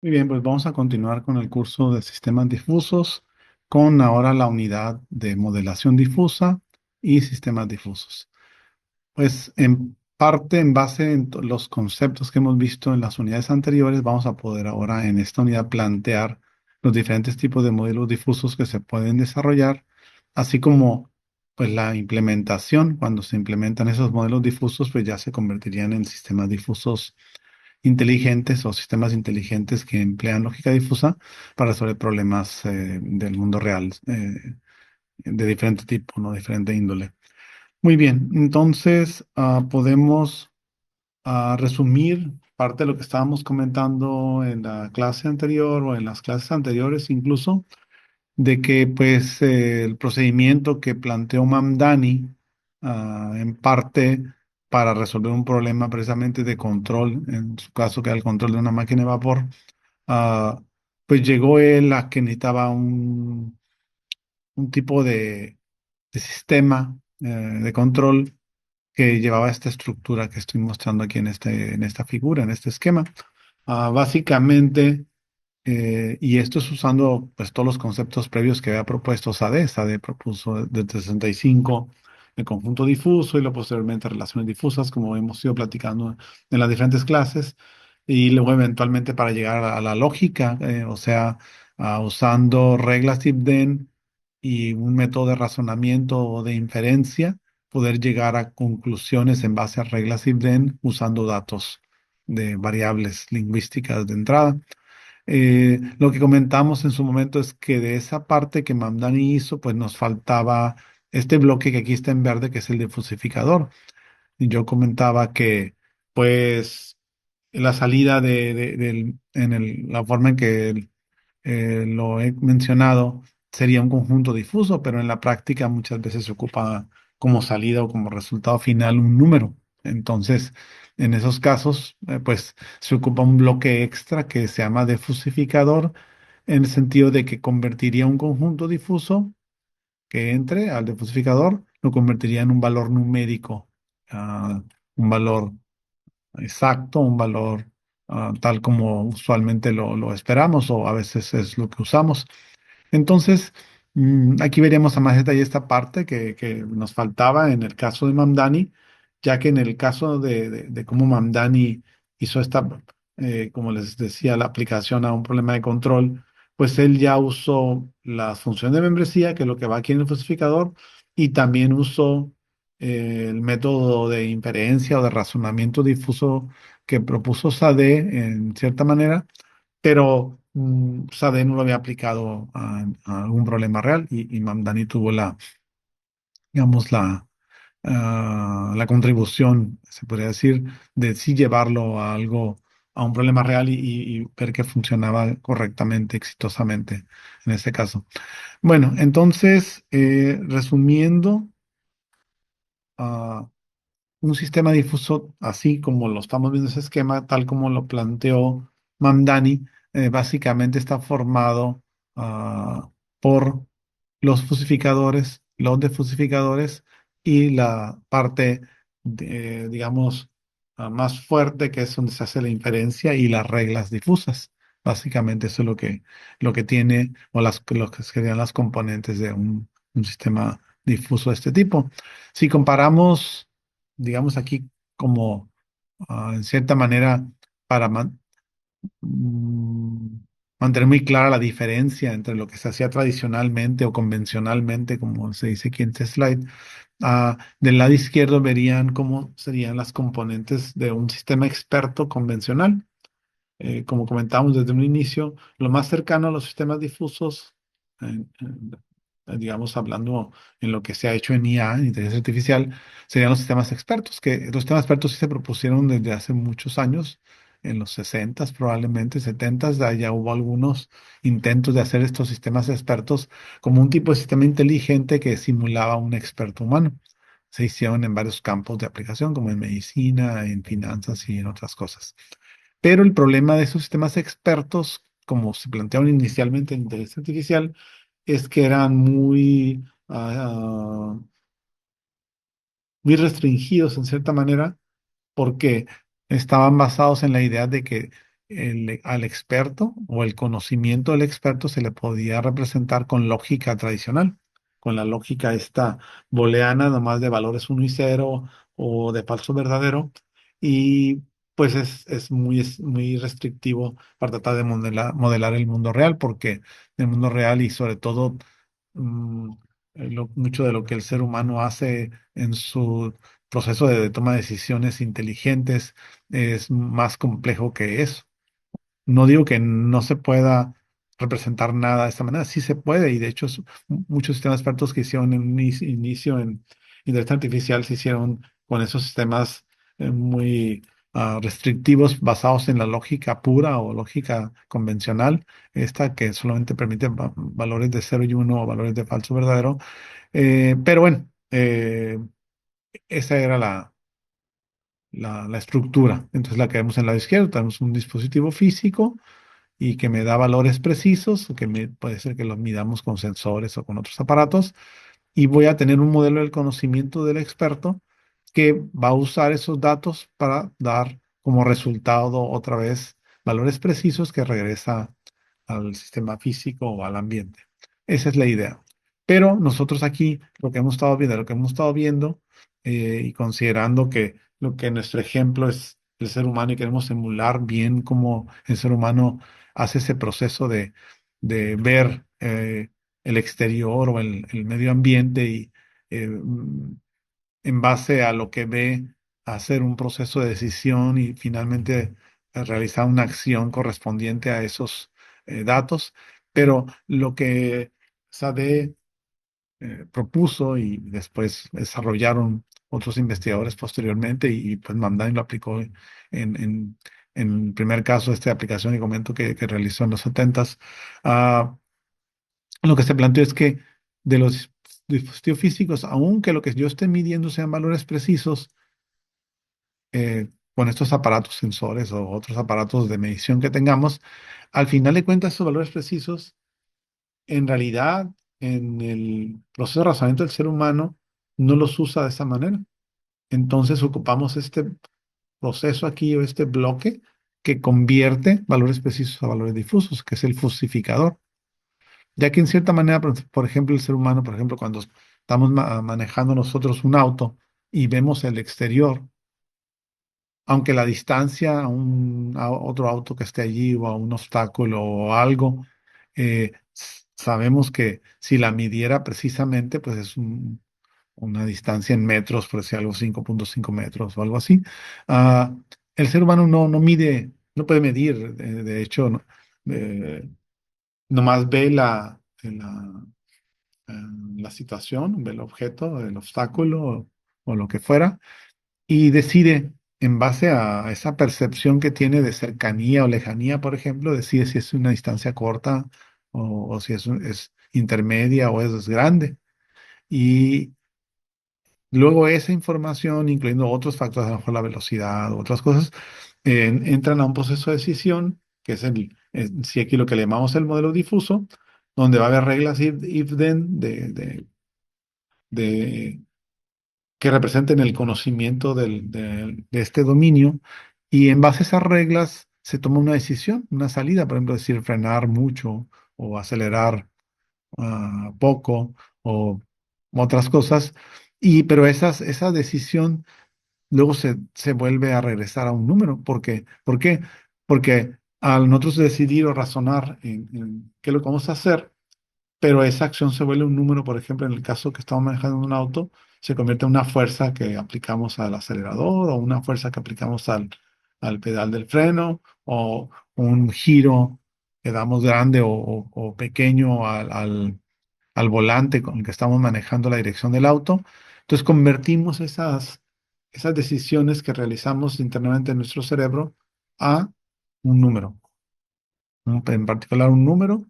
Muy bien, pues vamos a continuar con el curso de sistemas difusos, con ahora la unidad de modelación difusa y sistemas difusos. Pues en parte, en base en los conceptos que hemos visto en las unidades anteriores, vamos a poder ahora en esta unidad plantear los diferentes tipos de modelos difusos que se pueden desarrollar, así como pues la implementación. Cuando se implementan esos modelos difusos, pues ya se convertirían en sistemas difusos inteligentes o sistemas inteligentes que emplean lógica difusa para resolver problemas del mundo real, de diferente tipo, ¿no? Diferente índole. Muy bien, entonces podemos resumir parte de lo que estábamos comentando en la clase anterior o en las clases anteriores incluso, de que pues el procedimiento que planteó Mamdani en parte para resolver un problema precisamente de control, en su caso que era el control de una máquina de vapor, ah, pues llegó él a que necesitaba un tipo de sistema de control que llevaba esta estructura que estoy mostrando aquí en esta figura, en este esquema. Básicamente, y esto es usando pues todos los conceptos previos que había propuesto Sade. Sade propuso desde 65 el conjunto difuso y luego posteriormente relaciones difusas, como hemos ido platicando en las diferentes clases, y luego eventualmente para llegar a la lógica, o sea, usando reglas if-then y un método de razonamiento o de inferencia, poder llegar a conclusiones en base a reglas if-then usando datos de variables lingüísticas de entrada. Lo que comentamos en su momento es que de esa parte que Mamdani hizo, pues nos faltaba este bloque que aquí está en verde, que es el difusificador. Y yo comentaba que, pues, la salida la forma en que lo he mencionado, sería un conjunto difuso, pero en la práctica muchas veces se ocupa como salida o como resultado final un número. Entonces, en esos casos, pues se ocupa un bloque extra que se llama difusificador, en el sentido de que convertiría un conjunto difuso que entre al difusificador, lo convertiría en un valor numérico, ah, un valor exacto, un valor tal como usualmente lo esperamos o a veces es lo que usamos. Entonces, aquí veríamos a más detalle esta parte que nos faltaba en el caso de Mamdani, ya que en el caso de cómo Mamdani hizo esta, como les decía, la aplicación a un problema de control, pues él ya usó las funciones de membresía, que es lo que va aquí en el falsificador, y también usó el método de inferencia o de razonamiento difuso que propuso Sade en cierta manera, pero Sade no lo había aplicado a algún problema real y Mamdani tuvo digamos, la contribución, se podría decir, de sí llevarlo a algo, a un problema real y ver que funcionaba correctamente, exitosamente en este caso. Bueno, entonces, resumiendo, ah, un sistema difuso, así como lo estamos viendo ese esquema, tal como lo planteó Mamdani, básicamente está formado por los fusificadores, los defusificadores y la parte, digamos, más fuerte, que es donde se hace la inferencia y las reglas difusas. Básicamente eso es lo que tiene o lo que serían las componentes de un sistema difuso de este tipo. Si comparamos, digamos aquí como en cierta manera para mm, mantener muy clara la diferencia entre lo que se hacía tradicionalmente o convencionalmente, como se dice aquí en este slide. Del lado izquierdo verían cómo serían las componentes de un sistema experto convencional. Como comentábamos desde un inicio, lo más cercano a los sistemas difusos, digamos, hablando en lo que se ha hecho en IA, en inteligencia artificial, serían los sistemas expertos, que los sistemas expertos sí se propusieron desde hace muchos años, en los 60 probablemente, 70, ya hubo algunos intentos de hacer estos sistemas expertos como un tipo de sistema inteligente que simulaba un experto humano. Se hicieron en varios campos de aplicación, como en medicina, en finanzas y en otras cosas. Pero el problema de esos sistemas expertos, como se plantearon inicialmente en inteligencia artificial, es que eran muy restringidos en cierta manera porque estaban basados en la idea de que al experto o el conocimiento del experto se le podía representar con lógica tradicional, con la lógica esta booleana, nomás de valores uno y cero o de falso verdadero. Y pues es muy restrictivo para tratar de modelar el mundo real, porque el mundo real y sobre todo mm, mucho de lo que el ser humano hace en su proceso de toma de decisiones inteligentes es más complejo que eso. No digo que no se pueda representar nada de esta manera, sí se puede, y de hecho muchos sistemas expertos que hicieron en un inicio en inteligencia artificial se hicieron con esos sistemas muy restrictivos basados en la lógica pura o lógica convencional, esta que solamente permite valores de cero y uno o valores de falso verdadero. Pero bueno, esa era la estructura. Entonces la que vemos en la izquierda, tenemos un dispositivo físico y que me da valores precisos, o que puede ser que los midamos con sensores o con otros aparatos, y voy a tener un modelo del conocimiento del experto que va a usar esos datos para dar como resultado otra vez valores precisos que regresa al sistema físico o al ambiente. Esa es la idea. Pero nosotros aquí lo que hemos estado viendo y considerando que lo que nuestro ejemplo es el ser humano y queremos emular bien cómo el ser humano hace ese proceso de ver el exterior o el medio ambiente y en base a lo que ve, hacer un proceso de decisión y finalmente realizar una acción correspondiente a esos datos. Pero lo que SADE propuso y después desarrollaron otros investigadores posteriormente y pues Mandain lo aplicó en el primer caso, esta aplicación que comento que realizó en los 70s. Lo que se planteó es que de los dispositivos físicos, aunque lo que yo esté midiendo sean valores precisos, con estos aparatos sensores o otros aparatos de medición que tengamos, al final de cuentas, esos valores precisos, en realidad, en el proceso de razonamiento del ser humano, no los usa de esa manera. Entonces ocupamos este proceso aquí o este bloque que convierte valores precisos a valores difusos, que es el fusificador. Ya que en cierta manera, por ejemplo, el ser humano, por ejemplo, cuando estamos manejando nosotros un auto y vemos el exterior, aunque la distancia a otro auto que esté allí o a un obstáculo o algo, sabemos que si la midiera precisamente, pues es una distancia en metros, por decir algo, 5,5 metros o algo así. Ah, el ser humano no mide, no puede medir, de hecho, eh, nomás ve eh, la situación, ve el objeto, el obstáculo o lo que fuera, y decide, en base a esa percepción que tiene de cercanía o lejanía, por ejemplo, decide si es una distancia corta o si es intermedia o es grande. Y luego esa información, incluyendo otros factores, a lo mejor la velocidad u otras cosas, entran a un proceso de decisión, que es si aquí lo que le llamamos el modelo difuso, donde va a haber reglas if-then de que representen el conocimiento de este dominio, y en base a esas reglas se toma una decisión, una salida, por ejemplo, decir frenar mucho o acelerar poco o otras cosas, pero esa decisión luego se vuelve a regresar a un número. ¿Por qué? Porque al nosotros decidir o razonar en qué es lo que vamos a hacer, pero esa acción se vuelve un número, por ejemplo, en el caso que estamos manejando un auto, se convierte en una fuerza que aplicamos al acelerador o una fuerza que aplicamos al pedal del freno o un giro que damos grande o pequeño al volante con el que estamos manejando la dirección del auto. Entonces convertimos esas decisiones que realizamos internamente en nuestro cerebro a un número, en particular un número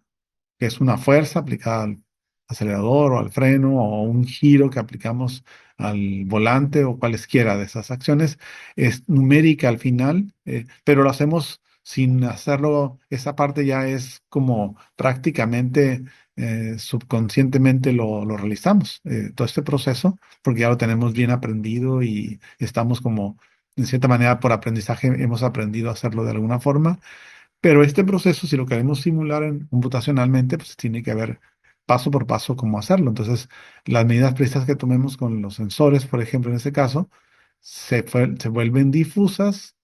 que es una fuerza aplicada al acelerador o al freno o un giro que aplicamos al volante o cualesquiera de esas acciones. Es numérica al final, pero lo hacemos sin hacerlo. Esa parte ya es como prácticamente subconscientemente lo realizamos, todo este proceso, porque ya lo tenemos bien aprendido y estamos como en cierta manera, por aprendizaje hemos aprendido a hacerlo de alguna forma, pero este proceso, si lo queremos simular computacionalmente, pues tiene que haber paso por paso cómo hacerlo. Entonces, las medidas precisas que tomemos con los sensores, por ejemplo, en este caso, se vuelven difusas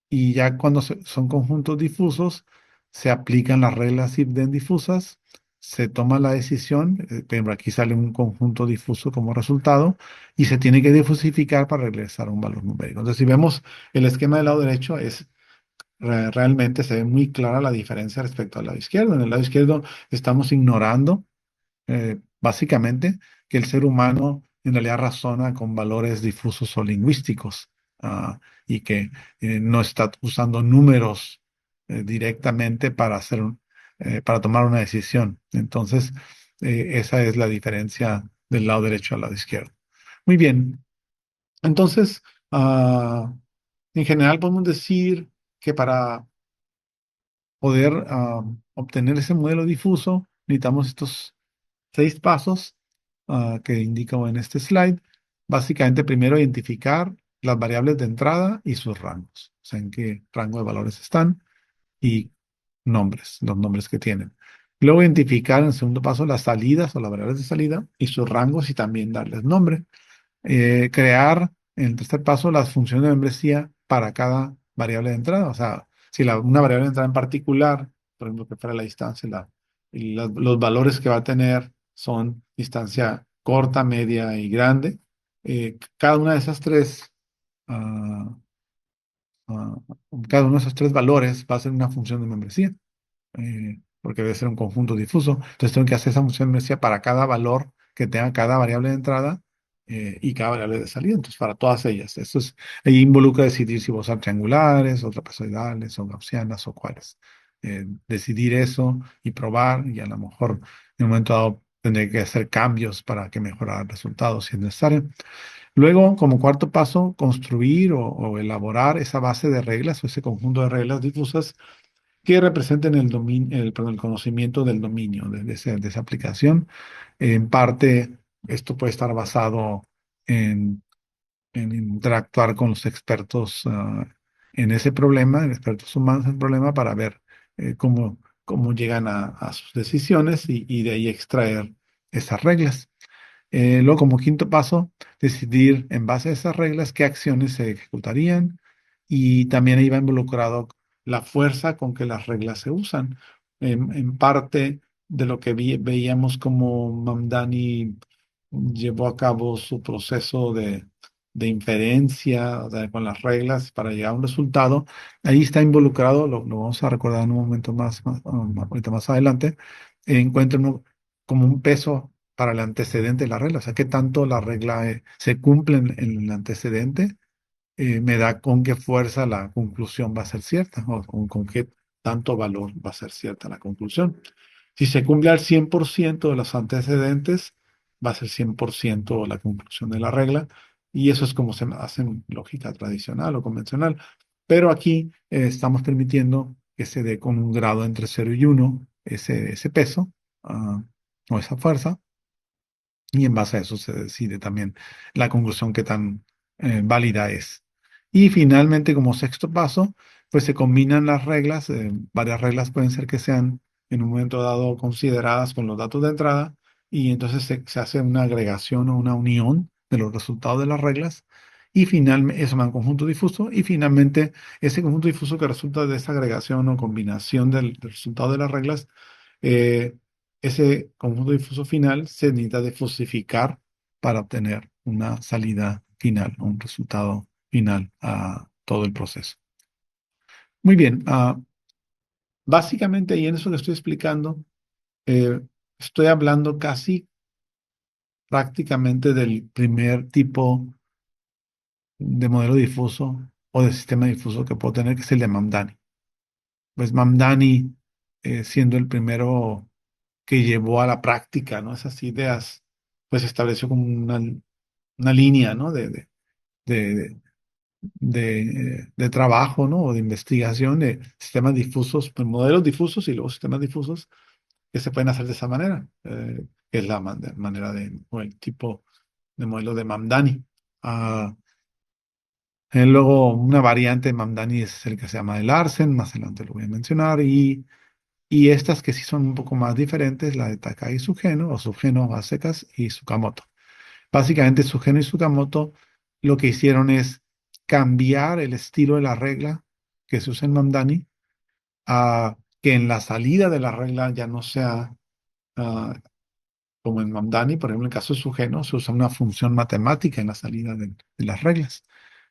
y ya cuando son conjuntos difusos, se aplican las reglas Ibden difusas, se toma la decisión, pero aquí sale un conjunto difuso como resultado, y se tiene que difusificar para regresar a un valor numérico. Entonces, si vemos el esquema del lado derecho, realmente se ve muy clara la diferencia respecto al lado izquierdo. En el lado izquierdo estamos ignorando básicamente que el ser humano en realidad razona con valores difusos o lingüísticos, y que no está usando números directamente para para tomar una decisión. Entonces, esa es la diferencia del lado derecho al lado izquierdo. Muy bien. Entonces, en general podemos decir que para poder obtener ese modelo difuso necesitamos estos 6 pasos que indico en este slide. Básicamente, primero identificar las variables de entrada y sus rangos, o sea, en qué rango de valores están y nombres, los nombres que tienen. Luego identificar en el segundo paso las salidas o las variables de salida y sus rangos y también darles nombre. Crear en el tercer paso las funciones de membresía para cada variable de entrada. O sea, si una variable de entrada en particular, por ejemplo, que fuera la distancia, y los valores que va a tener son distancia corta, media y grande. Cada una de esas tres, ah, ah, cada uno de esos tres valores va a ser una función de membresía, porque debe ser un conjunto difuso. Entonces tengo que hacer esa función de membresía para cada valor que tenga cada variable de entrada y cada variable de salida. Entonces, para todas ellas. Ahí involucra decidir si voy a usar triangulares, o trapezoidales, o gaussianas, o cuáles. Decidir eso y probar, y a lo mejor en un momento dado tendré que hacer cambios para que mejorar el resultado si es necesario. Luego, como cuarto paso, construir o elaborar esa base de reglas o ese conjunto de reglas difusas que representen el dominio, perdón, el conocimiento del dominio de esa aplicación. En parte, esto puede estar basado en interactuar con los expertos en ese problema, expertos humanos en el problema, para ver cómo llegan a sus decisiones y de ahí extraer esas reglas. Luego, como quinto paso, decidir en base a esas reglas qué acciones se ejecutarían, y también ahí va involucrado la fuerza con que las reglas se usan. En parte de lo que veíamos como Mamdani llevó a cabo su proceso de inferencia, o sea, con las reglas para llegar a un resultado, ahí está involucrado, lo vamos a recordar en un momento ahorita más adelante, encuentra como un peso para el antecedente de la regla, o sea, qué tanto la regla se cumple en el antecedente, me da con qué fuerza la conclusión va a ser cierta, o con qué tanto valor va a ser cierta la conclusión. Si se cumple al 100% de los antecedentes, va a ser 100% la conclusión de la regla, y eso es como se hace en lógica tradicional o convencional. Pero aquí estamos permitiendo que se dé con un grado entre 0 y 1 ese peso, ah, o esa fuerza, y en base a eso se decide también la conclusión que tan válida es. Y finalmente, como sexto paso, pues se combinan las reglas. Varias reglas pueden ser que sean en un momento dado consideradas con los datos de entrada, y entonces se hace una agregación o una unión de los resultados de las reglas. Y finalmente, eso me da un conjunto difuso. Y finalmente, ese conjunto difuso que resulta de esa agregación o combinación del resultado de las reglas, eh, ese conjunto difuso final se necesita difusificar para obtener una salida final, un resultado final a todo el proceso. Muy bien, básicamente ahí en eso que estoy explicando, eh, estoy hablando casi prácticamente del primer tipo de modelo difuso o de sistema difuso que puedo tener, que es el de Mamdani. Pues Mamdani, siendo el primero que llevó a la práctica, ¿no? Esas ideas, pues estableció como una línea, ¿no? De, de trabajo, ¿no? O de investigación de sistemas difusos, pues, modelos difusos y luego sistemas difusos que se pueden hacer de esa manera, que es la manera o el tipo de modelo de Mamdani. Ah, Luego, una variante de Mamdani es el que se llama el Larsen, más adelante lo voy a mencionar, y estas que sí son un poco más diferentes, la de Takai Sugeno o Sugeno a secas y Tsukamoto. Básicamente, Sugeno y Tsukamoto lo que hicieron es cambiar el estilo de la regla que se usa en Mamdani a que en la salida de la regla ya no sea como en Mamdani, por ejemplo, en el caso de Sugeno, se usa una función matemática en la salida de las reglas.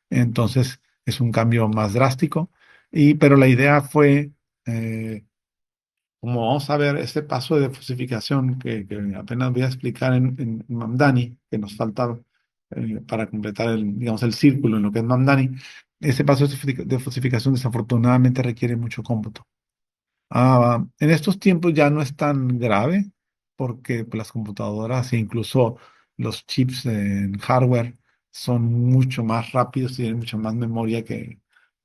Entonces, es un cambio más drástico, pero la idea fue eh, como vamos a ver, este paso de fusificación que apenas voy a explicar en Mamdani, que nos falta para completar digamos, el círculo en lo que es Mamdani, ese paso de fusificación desafortunadamente requiere mucho cómputo. En estos tiempos ya no es tan grave porque pues, las computadoras e incluso los chips en hardware son mucho más rápidos y tienen mucho más memoria que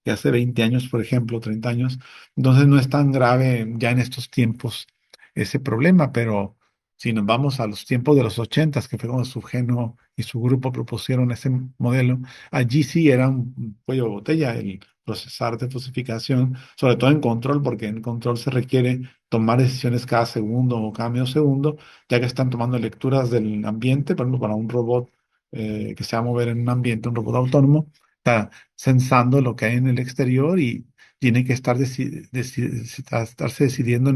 hace 20 años, por ejemplo, 30 años. Entonces no es tan grave ya en estos tiempos ese problema, pero si nos vamos a los tiempos de los 80, que fue cuando Sugeno y su grupo propusieron ese modelo, allí sí era un cuello de botella el procesar de fusificación, sobre todo en control, porque en control se requiere tomar decisiones cada segundo o cada medio segundo, ya que están tomando lecturas del ambiente, por ejemplo, para un robot que se va a mover en un ambiente, un robot autónomo, está sensando lo que hay en el exterior y tiene que estarse decidiendo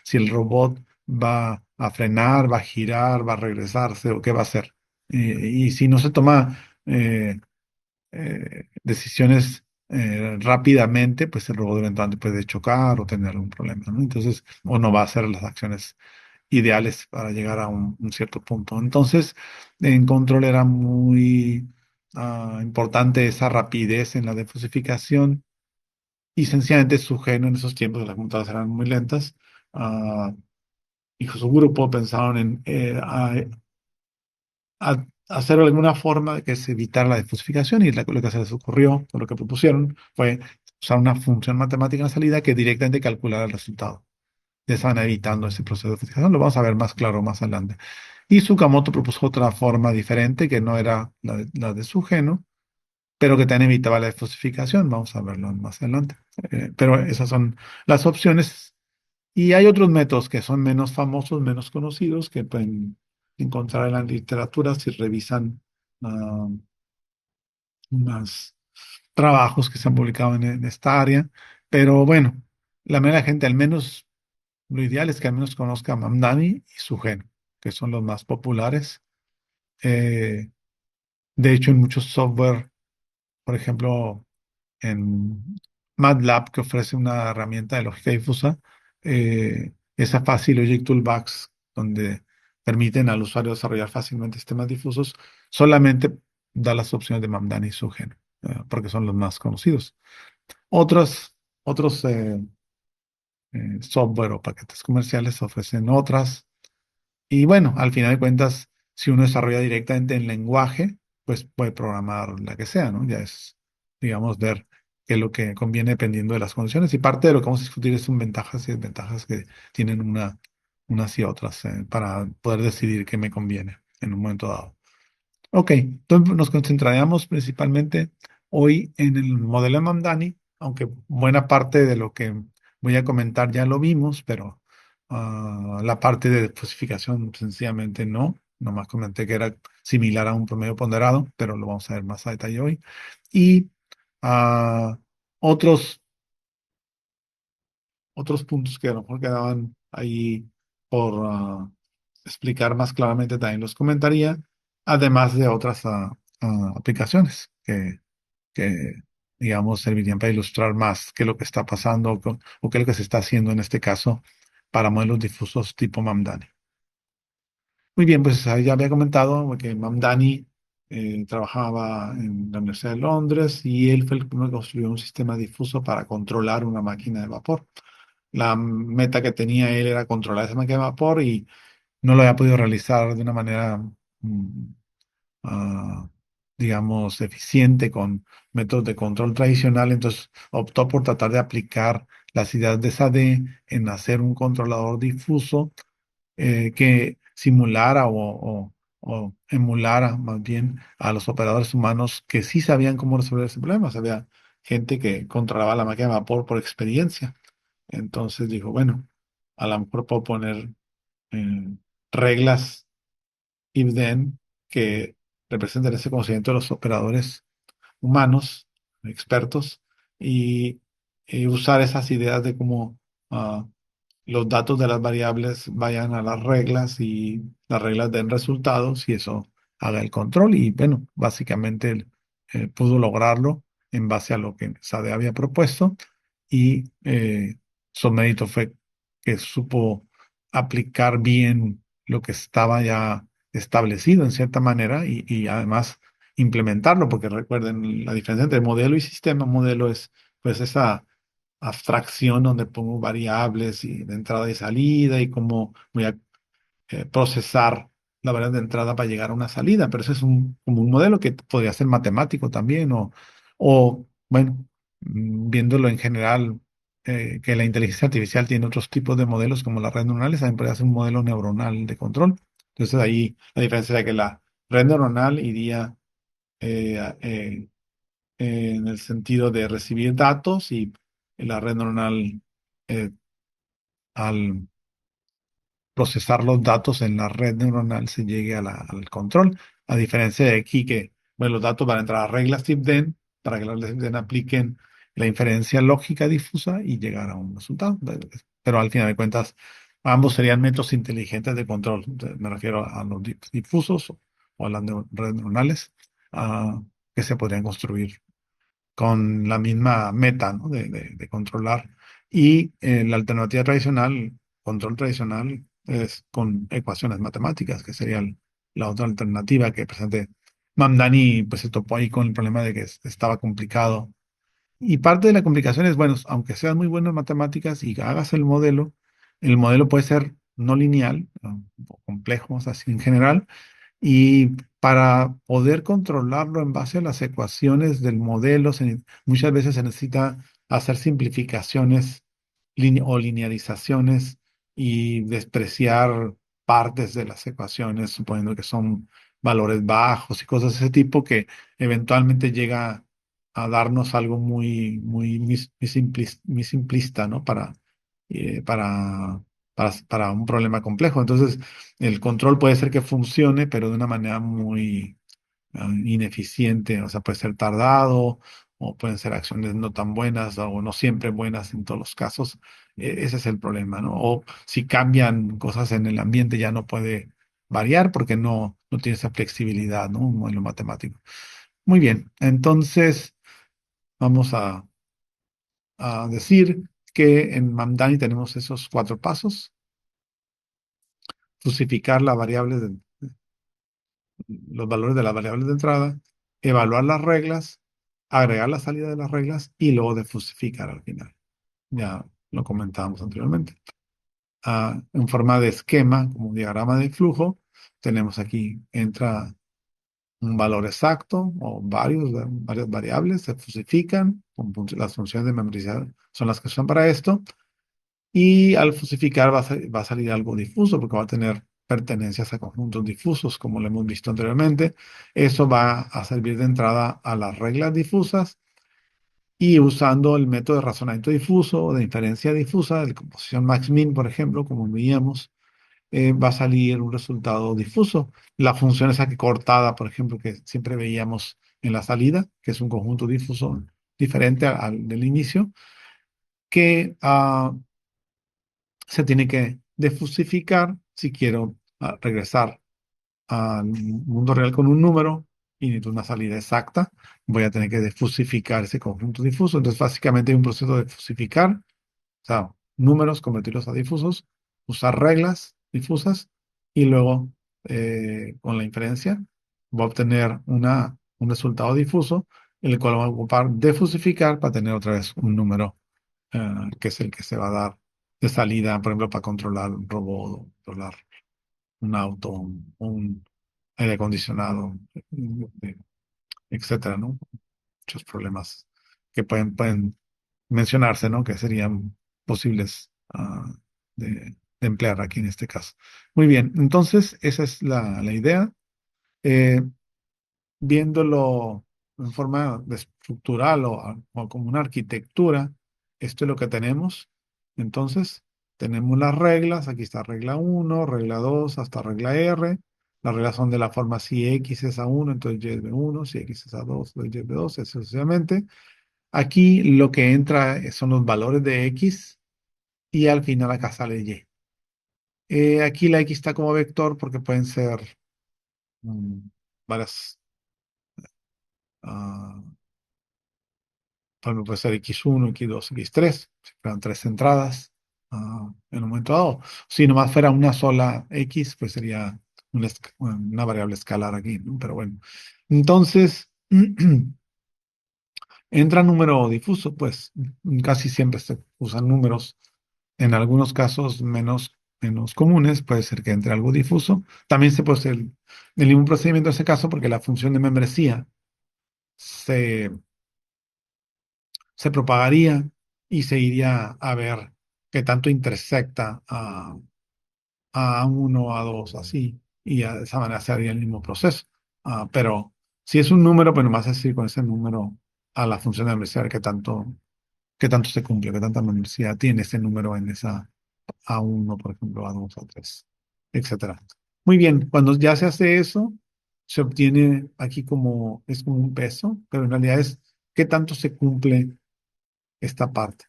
si el robot va a frenar, va a girar, va a regresarse o qué va a hacer. Y si no se toma decisiones rápidamente, pues el robot eventualmente puede chocar o tener algún problema, ¿no? Entonces, o no va a hacer las acciones ideales para llegar a un cierto punto. Entonces, en control era muy importante esa rapidez en la defusificación y sencillamente su genio en esos tiempos las computadoras eran muy lentas. ah, y su grupo pensaron en hacer alguna forma de que se evitara la defusificación y lo que se les ocurrió, o lo que propusieron, fue usar una función matemática en la salida que directamente calculara el resultado. Ya estaban evitando ese proceso de defusificación, lo vamos a ver más claro más adelante. Y Tsukamoto propuso otra forma diferente que no era la de Sugeno, pero que también evitaba la defusificación. Vamos a verlo más adelante. Pero esas son las opciones. Y hay otros métodos que son menos famosos, menos conocidos, que pueden encontrar en la literatura si revisan ah, más trabajos que se han publicado en esta área. Pero bueno, la mera gente, al menos lo ideal es que al menos conozca Mamdani y Sugeno, que son los más populares. Eh, de hecho, en muchos software, por ejemplo, en MATLAB, que ofrece una herramienta de lógica difusa, esa Fácil Logic Toolbox, donde permiten al usuario desarrollar fácilmente sistemas difusos, solamente da las opciones de Mamdani y Sugeno, porque son los más conocidos. Otros software o paquetes comerciales ofrecen otras. Y bueno, al final de cuentas, si uno desarrolla directamente en lenguaje, pues puede programar la que sea, ¿no? Ya es, digamos, ver qué es lo que conviene dependiendo de las condiciones. Y parte de lo que vamos a discutir son ventajas y desventajas que tienen unas y otras, para poder decidir qué me conviene en un momento dado. Ok, entonces nos concentraríamos principalmente hoy en el modelo de Mamdani, aunque buena parte de lo que voy a comentar ya lo vimos, pero la parte de desposificación sencillamente no. Nomás comenté que era similar a un promedio ponderado, pero lo vamos a ver más a detalle hoy. Y ah, otros otros puntos que a lo mejor quedaban ahí por explicar más claramente también los comentaría, además de otras aplicaciones que, digamos, servirían para ilustrar más qué es lo que está pasando o qué es lo que se está haciendo en este caso para modelos difusos tipo Mamdani. Muy bien, pues ahí ya había comentado que Mamdani trabajaba en la Universidad de Londres y él fue el primero que construyó un sistema difuso para controlar una máquina de vapor. La meta que tenía él era controlar esa máquina de vapor y no lo había podido realizar de una manera, mm, ah, digamos, eficiente con métodos de control tradicional. Entonces optó por tratar de aplicar las ideas de SADE en hacer un controlador difuso que simulara o emulara más bien a los operadores humanos que sí sabían cómo resolver ese problema. O sea, había gente que controlaba la máquina de vapor por experiencia. Entonces dijo, bueno, a lo mejor puedo poner eh, reglas if then que representen ese conocimiento de los operadores humanos, expertos, y, y usar esas ideas de cómo ah, los datos de las variables vayan a las reglas y las reglas den resultados y eso haga el control. Y bueno, básicamente él pudo lograrlo en base a lo que Sade había propuesto y su mérito fue que supo aplicar bien lo que estaba ya establecido en cierta manera y además implementarlo, porque recuerden la diferencia entre modelo y sistema. Modelo es pues esa abstracción donde pongo variables y de entrada y salida y cómo voy a procesar la variable de entrada para llegar a una salida, pero eso es como un modelo que podría ser matemático también o bueno, viéndolo en general, que la inteligencia artificial tiene otros tipos de modelos como las redes neuronales, también puede ser un modelo neuronal de control. Entonces ahí la diferencia es que la red neuronal iría en el sentido de recibir datos y la red neuronal eh, al procesar los datos en la red neuronal se llegue a al control. A diferencia de aquí que bueno, los datos van a entrar a reglas if-then para que las reglas if-then apliquen la inferencia lógica difusa y llegar a un resultado. Pero al final de cuentas, ambos serían métodos inteligentes de control. Me refiero a los difusos o a las redes neuronales que se podrían construir con la misma meta, ¿no? De controlar. Y la alternativa tradicional, control tradicional, es con ecuaciones matemáticas, que sería la otra alternativa que presente Mamdani, pues se topó ahí con el problema de que estaba complicado. Y parte de la complicación es, bueno, aunque seas muy bueno en matemáticas y hagas el modelo puede ser no lineal, ¿no? O complejo, o sea, así en general, y para poder controlarlo en base a las ecuaciones del modelo, muchas veces se necesita hacer simplificaciones o linearizaciones y despreciar partes de las ecuaciones, suponiendo que son valores bajos y cosas de ese tipo que eventualmente llega a darnos algo muy muy simplista, ¿no? Eh, para, para un problema complejo. Entonces, el control puede ser que funcione, pero de una manera muy ineficiente, o sea, puede ser tardado, o pueden ser acciones no tan buenas, o no siempre buenas en todos los casos. Ese es el problema, ¿no? O si cambian cosas en el ambiente, ya no puede variar porque no tiene esa flexibilidad, ¿no? Un modelo matemático. Muy bien, entonces vamos a decir que en Mamdani tenemos esos cuatro pasos: justificar la variable los valores de las variables de entrada, evaluar las reglas, agregar la salida de las reglas y luego de fusificar al final. Ya lo comentábamos anteriormente. En forma de esquema, como un diagrama de flujo, tenemos aquí, entra un valor exacto o varias variables, se fusifican, las funciones de memorizar son las que son para esto, y al fusificar va a salir algo difuso porque va a tener pertenencias a conjuntos difusos, como lo hemos visto anteriormente. Eso va a servir de entrada a las reglas difusas y usando el método de razonamiento difuso o de inferencia difusa, de composición max-min, por ejemplo, como veíamos, va a salir un resultado difuso. La función esa que cortada, por ejemplo, que siempre veíamos en la salida, que es un conjunto difuso diferente al del inicio, que se tiene que defusificar si quiero regresar al mundo real con un número y necesito una salida exacta. Voy a tener que defusificar ese conjunto difuso. Entonces, básicamente hay un proceso de fusificar, o sea, números, convertirlos a difusos, usar reglas difusas y luego con la inferencia voy a obtener un resultado difuso, el cual voy a ocupar defusificar para tener otra vez un número que es el que se va a dar de salida, por ejemplo, para controlar un robot o controlar un auto, un aire acondicionado, eh, etcétera, ¿no? Muchos problemas que pueden mencionarse, ¿no? Que serían posibles de emplear aquí en este caso. Muy bien, entonces esa es la idea. Eh, Viéndolo en forma estructural o como una arquitectura, esto es lo que tenemos. Entonces, tenemos las reglas, aquí está regla uno, regla 2, hasta regla R. Las reglas son de la forma si X es a uno, entonces Y es b uno, si X es a 2, entonces Y es b 2, así sucesivamente. Aquí lo que entra son los valores de X y al final acá sale Y. Aquí la X está como vector porque pueden ser mm, varias, ah, por ejemplo, puede ser X1, X2, X3, si fueran tres entradas en un momento dado. Si nomás fuera una sola X, pues sería una variable escalar aquí, ¿no? Pero bueno. Entonces, entra número difuso, pues casi siempre se usan números. En algunos casos menos comunes, puede ser que entre algo difuso. También se puede hacer el mismo procedimiento en ese caso porque la función de membresía se se propagaría y se iría a ver qué tanto intersecta a uno, a dos, así, y de esa manera se haría el mismo proceso. Pero si es un número, pues nomás es ir con ese número a la función de membresía, a ver qué tanto se cumple, qué tanta membresía tiene ese número en esa a uno, por ejemplo, a dos, a tres, etcétera. Muy bien, cuando ya se hace eso, se obtiene aquí como, es como un peso, pero en realidad es qué tanto se cumple esta parte.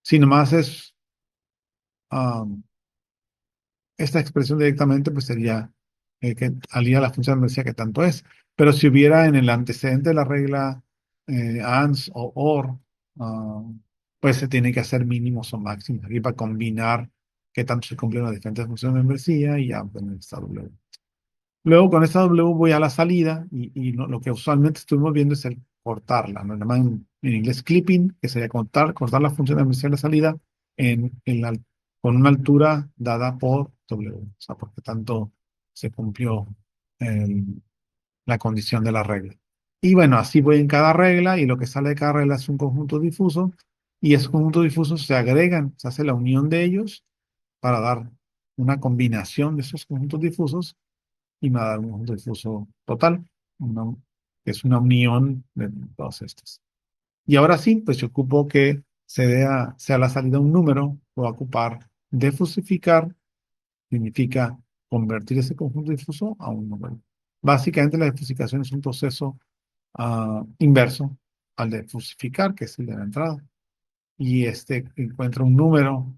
Si nomás es am, esta expresión directamente, pues sería que haría la función me decía que tanto es. Pero si hubiera en el antecedente de la regla ANS o OR, pues se tiene que hacer mínimos o máximos aquí para combinar qué tanto se cumplen las diferentes funciones de membresía y ya obtener esta W. Luego con esta W voy a la salida y lo que usualmente estuvimos viendo es el cortarla, ¿no? Lo llaman en inglés clipping, que sería cortar la función de admisión de salida con una altura dada por W. O sea, porque tanto se cumplió el- la condición de la regla. Y bueno, así voy en cada regla y lo que sale de cada regla es un conjunto difuso y esos conjuntos difusos se agregan, se hace la unión de ellos para dar una combinación de esos conjuntos difusos y me va a dar un conjunto difuso total, una- que es una unión de todas estas. Y ahora sí, pues yo ocupo que sea la salida un número, voy a ocupar defusificar, significa convertir ese conjunto difuso a un número. Básicamente la defusificación es un proceso inverso al de fusificar, que es el de la entrada y este encuentra un número.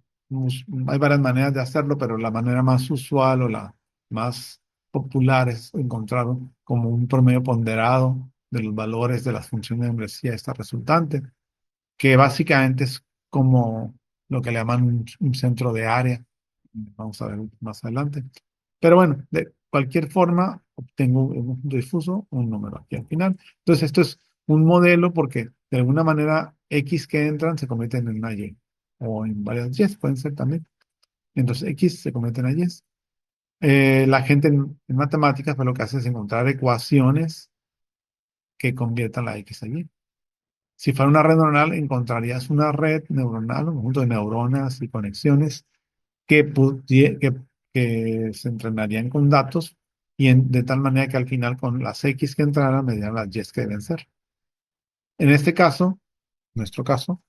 Hay varias maneras de hacerlo, pero la manera más usual o la más popular es encontrar como un promedio ponderado de los valores de las funciones de membresía de esta resultante, que básicamente es como lo que le llaman un centro de área. Vamos a ver más adelante. Pero bueno, de cualquier forma, obtengo un conjunto difuso, un número aquí al final. Entonces, esto es un modelo porque de alguna manera X que entran se convierten en una Y o en varias Y pueden ser también. Entonces, X se convierte en Y. La gente en matemáticas pues, lo que hace es encontrar ecuaciones que conviertan la X a Y. Si fuera una red neuronal, encontrarías una red neuronal, un conjunto de neuronas y conexiones que se entrenarían con datos de tal manera que al final con las X que entraran me dieran las Y que deben ser. En este caso, nuestro caso,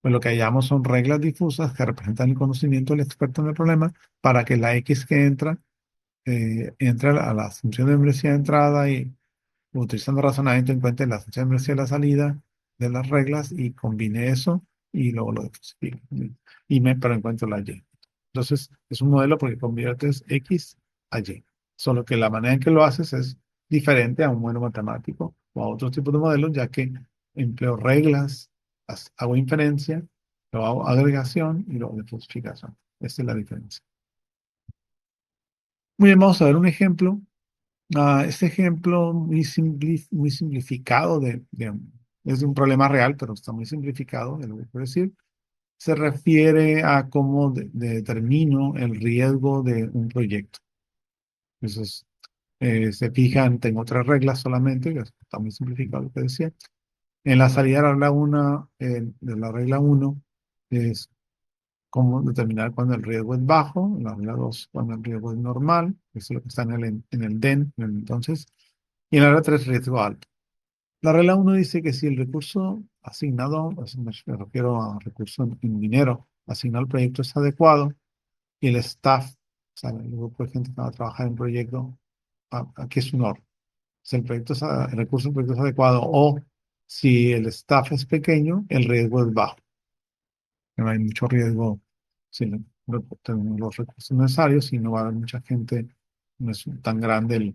pues lo que hallamos son reglas difusas que representan el conocimiento del experto en el problema para que la X que entra entre a la función de membresía de entrada y utilizando razonamiento encuentre la función de membresía de la salida de las reglas y combine eso y luego lo defusifico. Pero encuentro la Y. Entonces, es un modelo porque conviertes X a Y. Solo que la manera en que lo haces es diferente a un modelo matemático o a otros tipos de modelos, ya que empleo reglas, hago inferencia, luego hago agregación y luego falsificación. Esta es la diferencia. Muy bien, vamos a ver un ejemplo. Este ejemplo muy simplificado es de un problema real, pero está muy simplificado, de lo que quiero decir. Se refiere a cómo determino el riesgo de un proyecto. Entonces, se fijan, tengo tres reglas solamente, que está muy simplificado lo que decía. En la salida de la regla 1, cómo determinar cuando el riesgo es bajo, la regla 2 cuando el riesgo es normal, eso es lo que está en el DEN, en el entonces, y en la regla 3 riesgo alto. La regla uno dice que si el recurso asignado, me refiero a recurso en dinero, asignado al proyecto es adecuado y el staff, o sea, el grupo de gente que va a trabajar en el proyecto, aquí es un orden. Si el proyecto el recurso del proyecto es adecuado o si el staff es pequeño, el riesgo es bajo. No hay mucho riesgo si no tenemos los recursos necesarios y no va a haber mucha gente, no es tan grande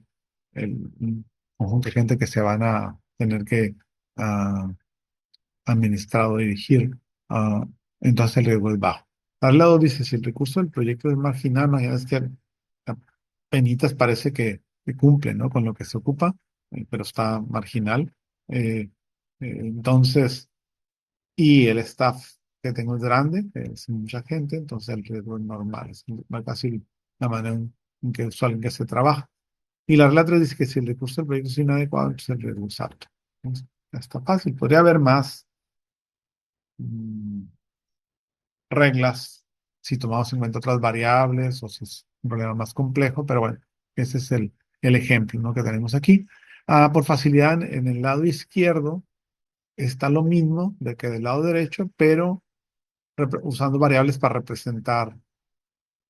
el conjunto de gente que se van a tener que ah, administrar o dirigir. ah, entonces el riesgo es bajo. Al lado dice, si el recurso del proyecto es marginal, no, ya es que penitas parece que cumple, ¿no? Con lo que se ocupa, pero está marginal. Eh, entonces, y el staff que tengo es grande, es mucha gente, entonces el riesgo es normal, es más fácil la manera en que usual en que se trabaja. Y la regla 3 dice que si el recurso del proyecto es inadecuado, entonces el riesgo es alto. Entonces, está fácil. Podría haber más mm, reglas si tomamos en cuenta otras variables o si es un problema más complejo, pero bueno, ese es el ejemplo, ¿no?, que tenemos aquí. Por facilidad, en el lado izquierdo está lo mismo de que del lado derecho, pero usando variables para representar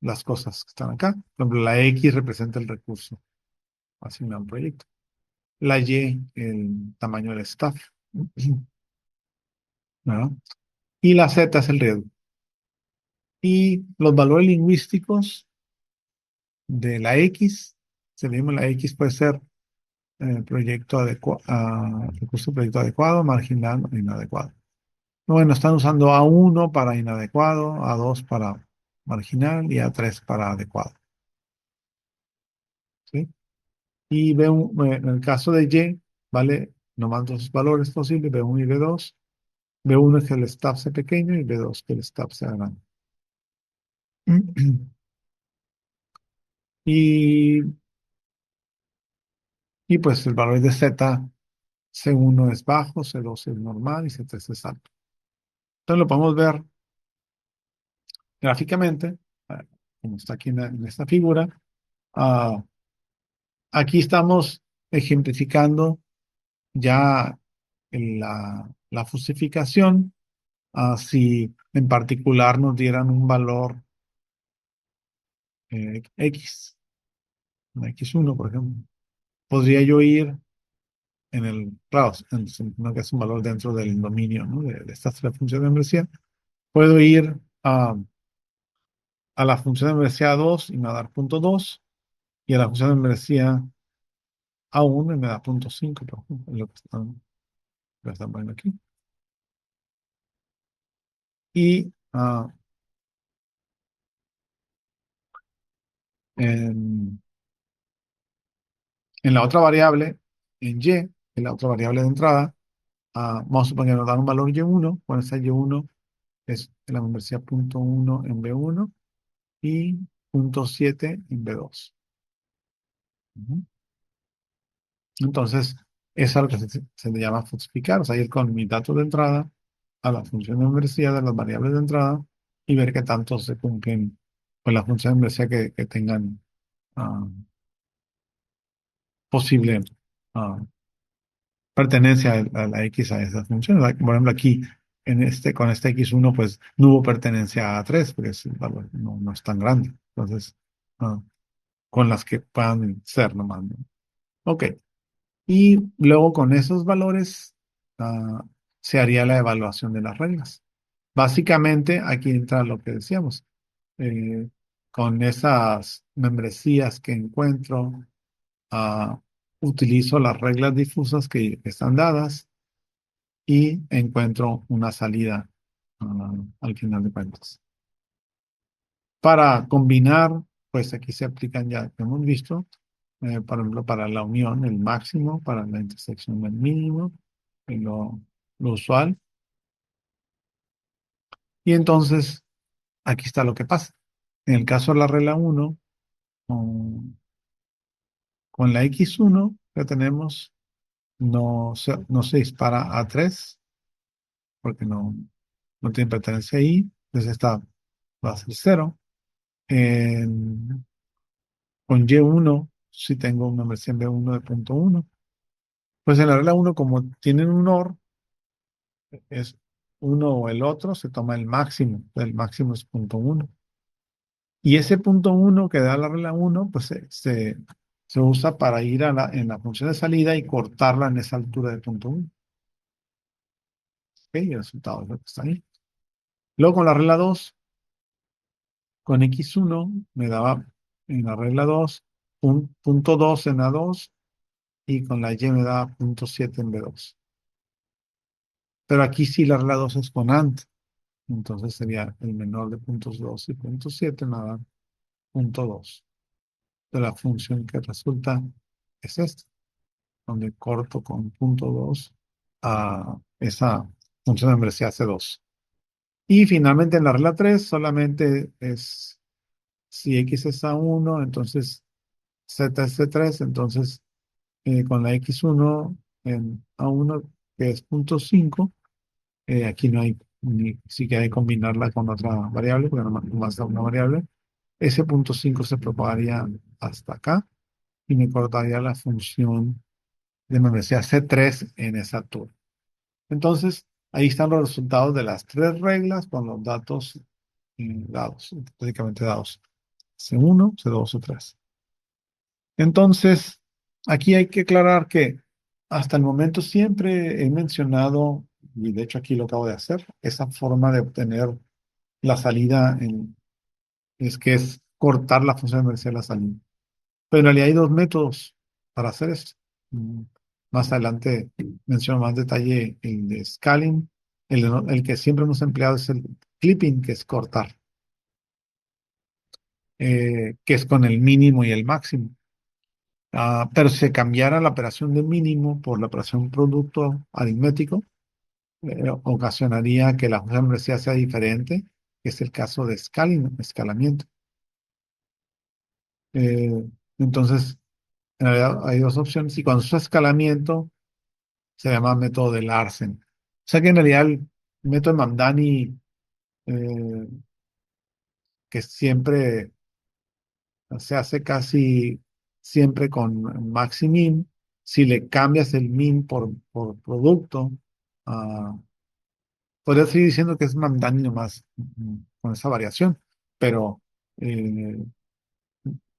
las cosas que están acá. Por ejemplo, la X representa el recurso asignado al proyecto. La Y, el tamaño del staff. ¿No? Y la Z es el riesgo. Y los valores lingüísticos de la X, si le dimos la X puede ser proyecto adecuado, recurso proyecto adecuado, marginal o inadecuado. Bueno, están usando A1 para inadecuado, A2 para marginal y A3 para adecuado. ¿Sí? Y en el caso de Y, vale nomás dos valores posibles, B1 y B2. B1 es que el staff sea pequeño y B2 que el staff sea grande. Y, y pues el valor de Z, C1 es bajo, C2 es normal y C3 es alto. Entonces lo podemos ver gráficamente, como está aquí en esta figura. Ah, Aquí estamos ejemplificando ya la fusificación. Si en particular nos dieran un valor X, una X1, por ejemplo, podría yo ir claro, no que es un valor dentro del dominio, ¿no?, de estas tres funciones de membresía, puedo ir a la función de membresía 2 y me va a dar punto 2 y a la función de membresía A1 y me da punto 5, por ejemplo, es lo que están poniendo aquí. Y en, en la otra variable, en Y, en la otra variable de entrada, vamos a suponer que nos dan un valor Y1, bueno, ese Y1 es la membresía punto 1 en B1 y punto 7 en B2. Ujú. Entonces, eso es lo que se le llama falsificar, o sea, ir con mis datos de entrada a la función de membresía de las variables de entrada y ver qué tanto se cumplen con la función de membresía que tengan ah, posible ah, pertenencia a la X a esa función. Por ejemplo, aquí con este X1 pues no hubo pertenencia a 3 porque el valor no es tan grande. Entonces, ah, con las que puedan ser nomás, ¿no? Ok. Y luego con esos valores ah, se haría la evaluación de las reglas. Básicamente, aquí entra lo que decíamos. eh, con esas membresías que encuentro, ah, utilizo las reglas difusas que están dadas y encuentro una salida al final de cuentas. Para combinar, pues aquí se aplican ya, que hemos visto, por ejemplo, para la unión, el máximo, para la intersección, el mínimo, y lo usual. Y entonces, aquí está lo que pasa. En el caso de la regla 1, con la X1 que tenemos, no se dispara a 3 porque no tiene pertenencia ahí. Entonces está va a ser cero. Con Y1, si tengo una membresía en B1 de punto uno, pues en la regla uno, como tienen un OR, es uno o el otro, se toma el máximo es punto uno. Y ese punto uno que da la regla uno, pues se usa para ir en la función de salida y cortarla en esa altura de punto uno. ¿Ok? Y el resultado es lo que está ahí. Luego con la regla 2, con X1 me daba en la regla 2 un punto 2 en A2 y con la Y me daba punto 7 en B2. Pero aquí sí la regla 2 es con AND. Entonces sería el menor de puntos 2 y punto 7 me da punto 2. De la función que resulta es esta, donde corto con punto 2 a esa función de membresía C2. Y finalmente en la regla 3 solamente es si X es A1, entonces Z es C3, entonces con la X1 en A1, que es punto 5, aquí no hay ni siquiera hay que combinarla con otra variable, porque nomás da una variable. Ese punto 5 se propagaría hasta acá y me cortaría la función de membresía C3 en esa altura. Entonces, ahí están los resultados de las tres reglas con los datos dados, prácticamente dados. C1, C2, C3. Entonces, aquí hay que aclarar que hasta el momento siempre he mencionado, y de hecho aquí lo acabo de hacer, esa forma de obtener la salida es que es cortar la función de membresía de la salida. Pero en realidad hay dos métodos para hacer esto. Mm, Más adelante menciono más detalle el de scaling. El que siempre hemos empleado es el clipping, que es cortar, que es con el mínimo y el máximo. Pero si se cambiara la operación de mínimo por la operación producto aritmético, ocasionaría que la función de membresía sea diferente, que es el caso de scaling, escalamiento. Eh, entonces, en realidad hay dos opciones y cuando se usa escalamiento, se llama método de Larsen. O sea que en realidad el método de Mamdani, eh, que siempre se hace casi siempre con max y min, si le cambias el min por producto, ah, podría seguir diciendo que es Mamdani nomás con esa variación, pero eh,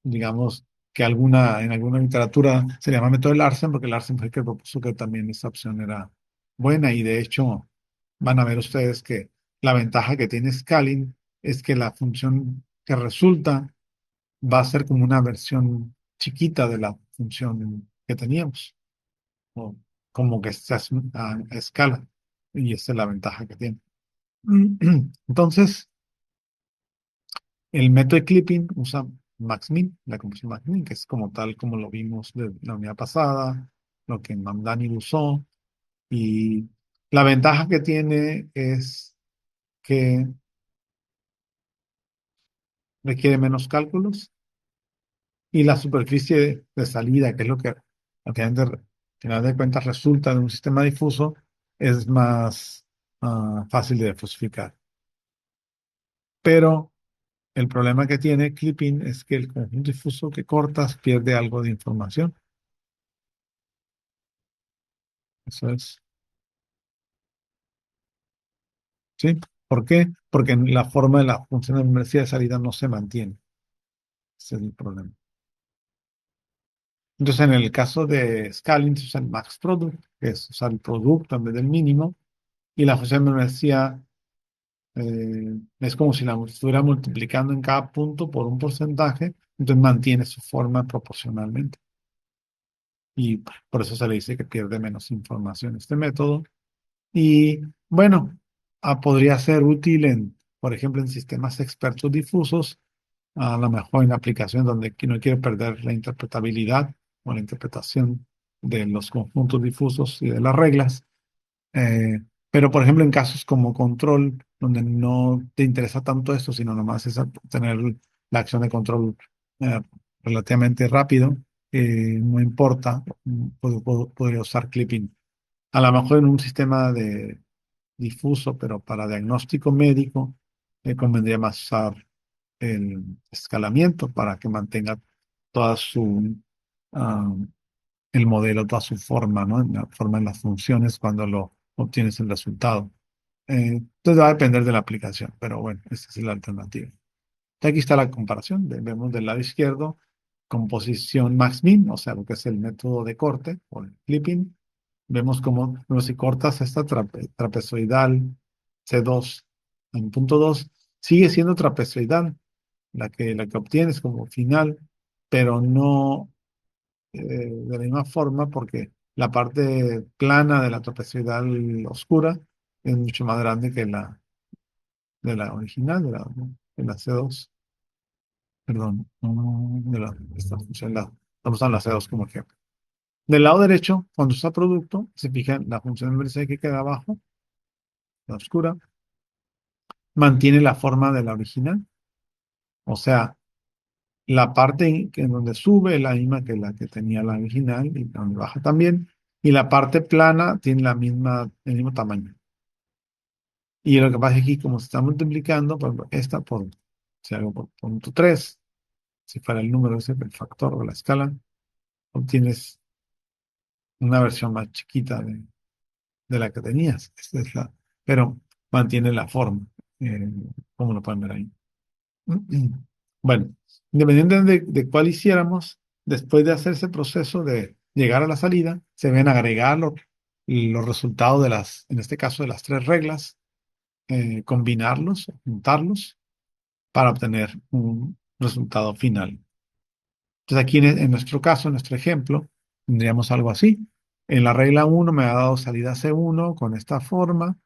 digamos que en alguna literatura se llama método de Larsen porque Larsen fue el que propuso que también esa opción era buena y de hecho van a ver ustedes que la ventaja que tiene scaling es que la función que resulta va a ser como una versión chiquita de la función que teníamos, o como que se hace a escala y esa es la ventaja que tiene. Entonces, el método de clipping usa MaxMin, la conversión MaxMin, que es como tal como lo vimos de la unidad pasada, lo que Mamdani usó. Y la ventaja que tiene es que requiere menos cálculos y la superficie de salida, que es lo que al final de cuentas resulta de un sistema difuso, es más fácil de falsificar. Pero el problema que tiene clipping es que el conjunto difuso que cortas pierde algo de información. Eso es. ¿Sí? ¿Por qué? Porque la forma de la función de membresía de salida no se mantiene. Ese es el problema. Entonces, en el caso de scaling, se usa el max product, que es usar el producto en vez del mínimo, y la función de membresía es como si la estuviera multiplicando en cada punto por un porcentaje, entonces mantiene su forma proporcionalmente. Y por eso se le dice que pierde menos información este método. Y bueno, podría ser útil por ejemplo, en sistemas expertos difusos, a lo mejor en aplicaciones donde no quiere perder la interpretabilidad o la interpretación de los conjuntos difusos y de las reglas. Eh, pero, por ejemplo, en casos como control, donde no te interesa tanto esto, sino nomás es tener la acción de control eh, relativamente rápido, no importa, podría usar clipping. A lo mejor en un sistema de difuso, pero para diagnóstico médico, convendría más usar el escalamiento para que mantenga toda ah, el modelo, toda su forma, ¿no? La forma en las funciones cuando lo obtienes el resultado. Entonces va a depender de la aplicación, pero bueno, esta es la alternativa. Aquí está la comparación. Vemos del lado izquierdo composición max-min, o sea, lo que es el método de corte o el clipping. Vemos cómo, bueno, si cortas esta trapezoidal C2 en punto 2, sigue siendo trapezoidal la que obtienes como final, pero no de la misma forma porque la parte plana de la trapezoidal oscura es mucho más grande que la de la original, de la C2. Perdón, no, esta función estamos usando la C2 como ejemplo. Del lado derecho, cuando está producto, se fija en la función de membresía que queda abajo, la oscura, mantiene la forma de la original. O sea, la parte en donde sube es la misma que la que tenía la original y donde baja también. Y la parte plana tiene el mismo tamaño. Y lo que pasa es que aquí, como se está multiplicando, por ejemplo, esta si hago por punto 3, si fuera el número ese, el factor o la escala, obtienes una versión más chiquita de la que tenías. Pero mantiene la forma, eh, como lo pueden ver ahí. Bueno, independientemente de cuál hiciéramos, después de hacer ese proceso de llegar a la salida, se ven agregar los resultados en este caso, de las tres reglas, combinarlos, juntarlos para obtener un resultado final. Entonces aquí en nuestro caso, en nuestro ejemplo, tendríamos algo así. En la regla 1 me ha dado salida C1 con esta forma.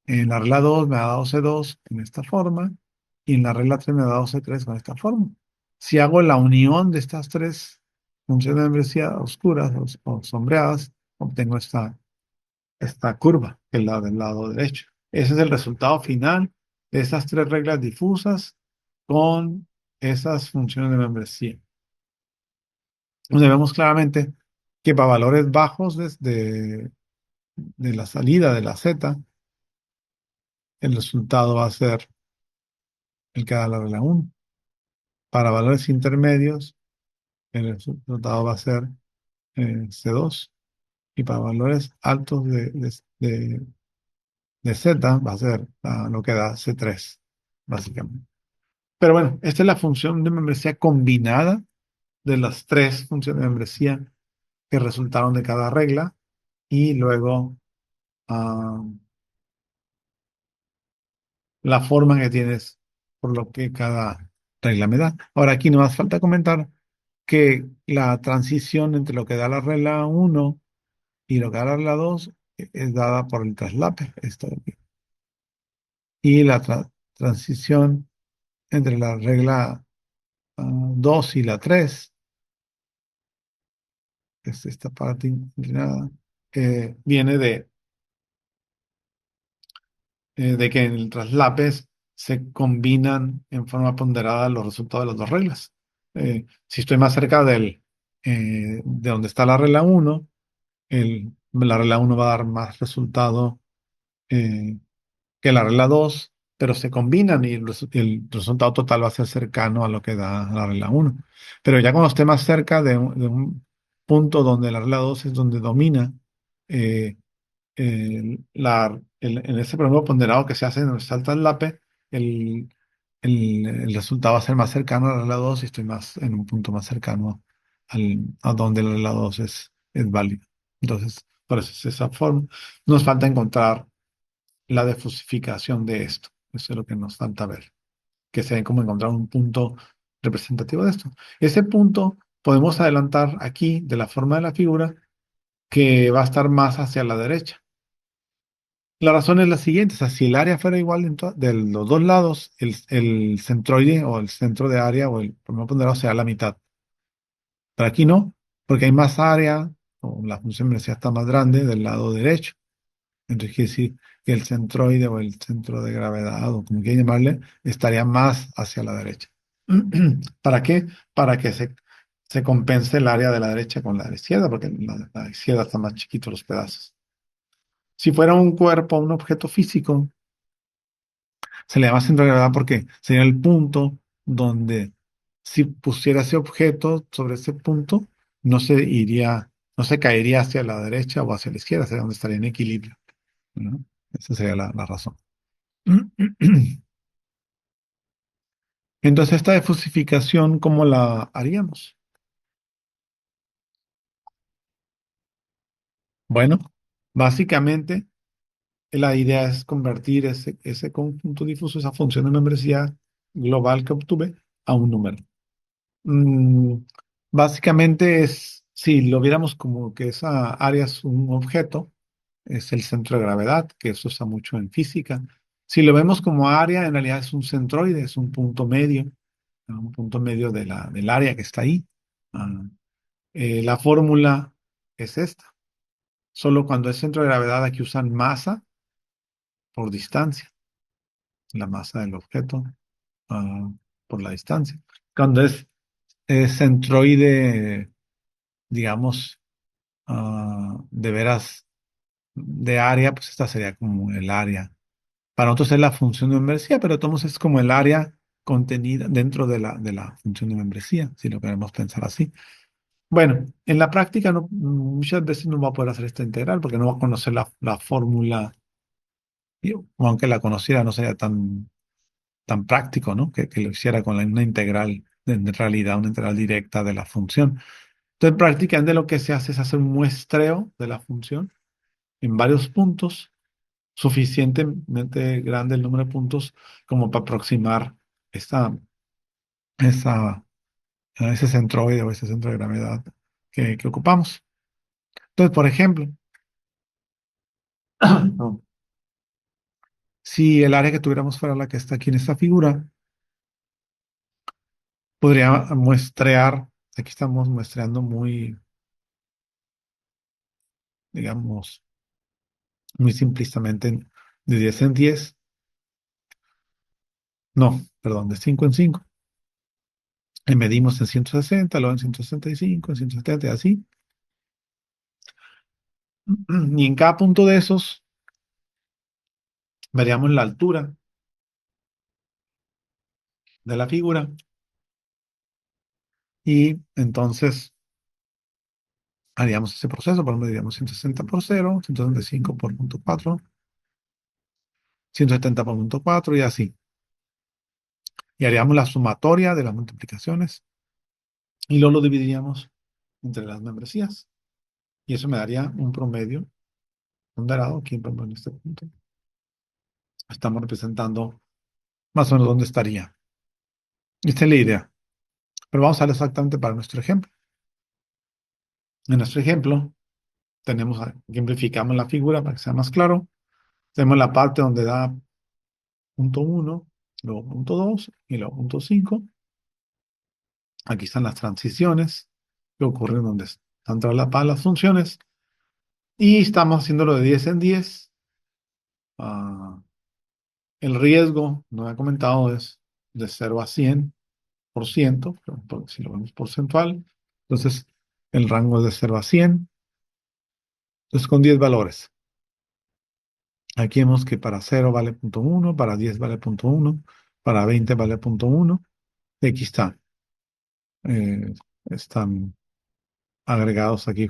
En la regla 2 me ha dado C2 en esta forma. Y en la regla 3 me ha dado C3 con esta forma. Si hago la unión de estas tres funciones de membresía oscuras o sombreadas, obtengo esta curva, que es la del lado derecho. Ese es el resultado final de esas tres reglas difusas con esas funciones de membresía, donde vemos claramente que para valores bajos de la salida de la Z, el resultado va a ser el que da la regla 1. Para valores intermedios, el resultado va a ser C2. Y para valores altos de Z, va a ser lo que da C3, básicamente. Pero bueno, esta es la función de membresía combinada de las tres funciones de membresía que resultaron de cada regla. Y luego ah, la forma que tienes por lo que cada regla me da. Ahora aquí no más falta comentar que la transición entre lo que da la regla 1 y lo que da la regla 2 es dada por el traslape. Esto de aquí. Y la transición entre la regla 2 y la 3, que es esta parte inclinada, viene de que en el traslape se combinan en forma ponderada los resultados de las dos reglas. Si estoy más cerca de donde está la regla 1, la regla 1 va a dar más resultado eh, que la regla 2, pero se combinan y el resultado total va a ser cercano a lo que da la regla 1. Pero ya cuando esté más cerca de un punto donde la regla 2 es donde domina, eh, en ese problema ponderado que se hace en el salto al lape, el, el resultado va a ser más cercano a la regla 2 y estoy más en un punto más cercano a donde la regla 2 es válida. Entonces, por eso es esa forma. Nos falta encontrar la defusificación de esto. Eso es lo que nos falta ver, que se ve como encontrar un punto representativo de esto. Ese punto podemos adelantar aquí de la forma de la figura que va a estar más hacia la derecha. La razón es la siguiente, o sea, si el área fuera igual de los dos lados, el centroide o el centro de área o el promedio ponderado sea la mitad. Pero aquí no, porque hay más área, o la función de está más grande del lado derecho. Entonces quiere decir que el centroide o el centro de gravedad, o como quieran llamarle, estaría más hacia la derecha. ¿Para qué? Para que se compense el área de la derecha con la de la izquierda, porque la izquierda está más chiquito los pedazos. Si fuera un cuerpo, un objeto físico, Se le llama centro de gravedad porque sería el punto donde si pusiera ese objeto sobre ese punto, no se iría, no se caería hacia la derecha o hacia la izquierda, sería donde estaría en equilibrio, ¿no? Esa sería la razón. Entonces, esta defusificación, ¿cómo la haríamos? Bueno, básicamente la idea es convertir ese conjunto difuso, esa función de membresía global que obtuve, a un número. Mm, básicamente es, si lo viéramos como que esa área es un objeto, es el centro de gravedad, que eso usa mucho en física. Si lo vemos como área, en realidad es un centroide, es un punto medio, ¿no? Un punto medio del área que está ahí. Ah, la fórmula es esta. Solo cuando es centro de gravedad aquí usan masa por distancia, la masa del objeto ah, por la distancia. Cuando es centroide, digamos, de veras de área, pues esta sería como el área. Para nosotros es la función de membresía, pero entonces es como el área contenida dentro de la función de membresía, si lo queremos pensar así. Bueno, en la práctica muchas veces no va a poder hacer esta integral porque no va a conocer la fórmula, o aunque la conociera no sería tan práctico, ¿no? Que lo hiciera con una integral, en realidad una integral directa de la función. Entonces, prácticamente lo que se hace es hacer un muestreo de la función en varios puntos, suficientemente grande el número de puntos como para aproximar esta, esa, ese centroide o ese centro de gravedad que ocupamos. Entonces, por ejemplo, no, si el área que tuviéramos fuera la que está aquí en esta figura, podría muestrear, aquí estamos muestreando muy, digamos, muy simplistamente de 10 en 10, no, perdón, de 5 en 5. Y medimos en 160, luego en 165, en 170 y así. Y en cada punto de esos veríamos la altura de la figura y entonces haríamos ese proceso, por ejemplo, diríamos 160 por 0, 165 por punto 4, 170 por punto 4 y así. Y haríamos la sumatoria de las multiplicaciones y luego lo dividiríamos entre las membresías. Y eso me daría un promedio ponderado aquí, por ejemplo, en este punto. Estamos representando más o menos dónde estaría. Esta es la idea. Pero vamos a ver exactamente para nuestro ejemplo. En nuestro ejemplo, ejemplificamos la figura para que sea más claro. Tenemos la parte donde da punto 1, luego punto 2 y luego punto 5. Aquí están las transiciones que ocurren donde están todas las funciones. Y estamos haciéndolo de 10 en 10. Ah, el riesgo, no he comentado, es de 0 a 100%, si lo vemos porcentual. Entonces, el rango es de 0 a 100. Entonces, con 10 valores. Aquí vemos que para 0 vale punto 1, para 10 vale punto 1, para 20 vale punto 1. Y aquí está. Están agregados aquí,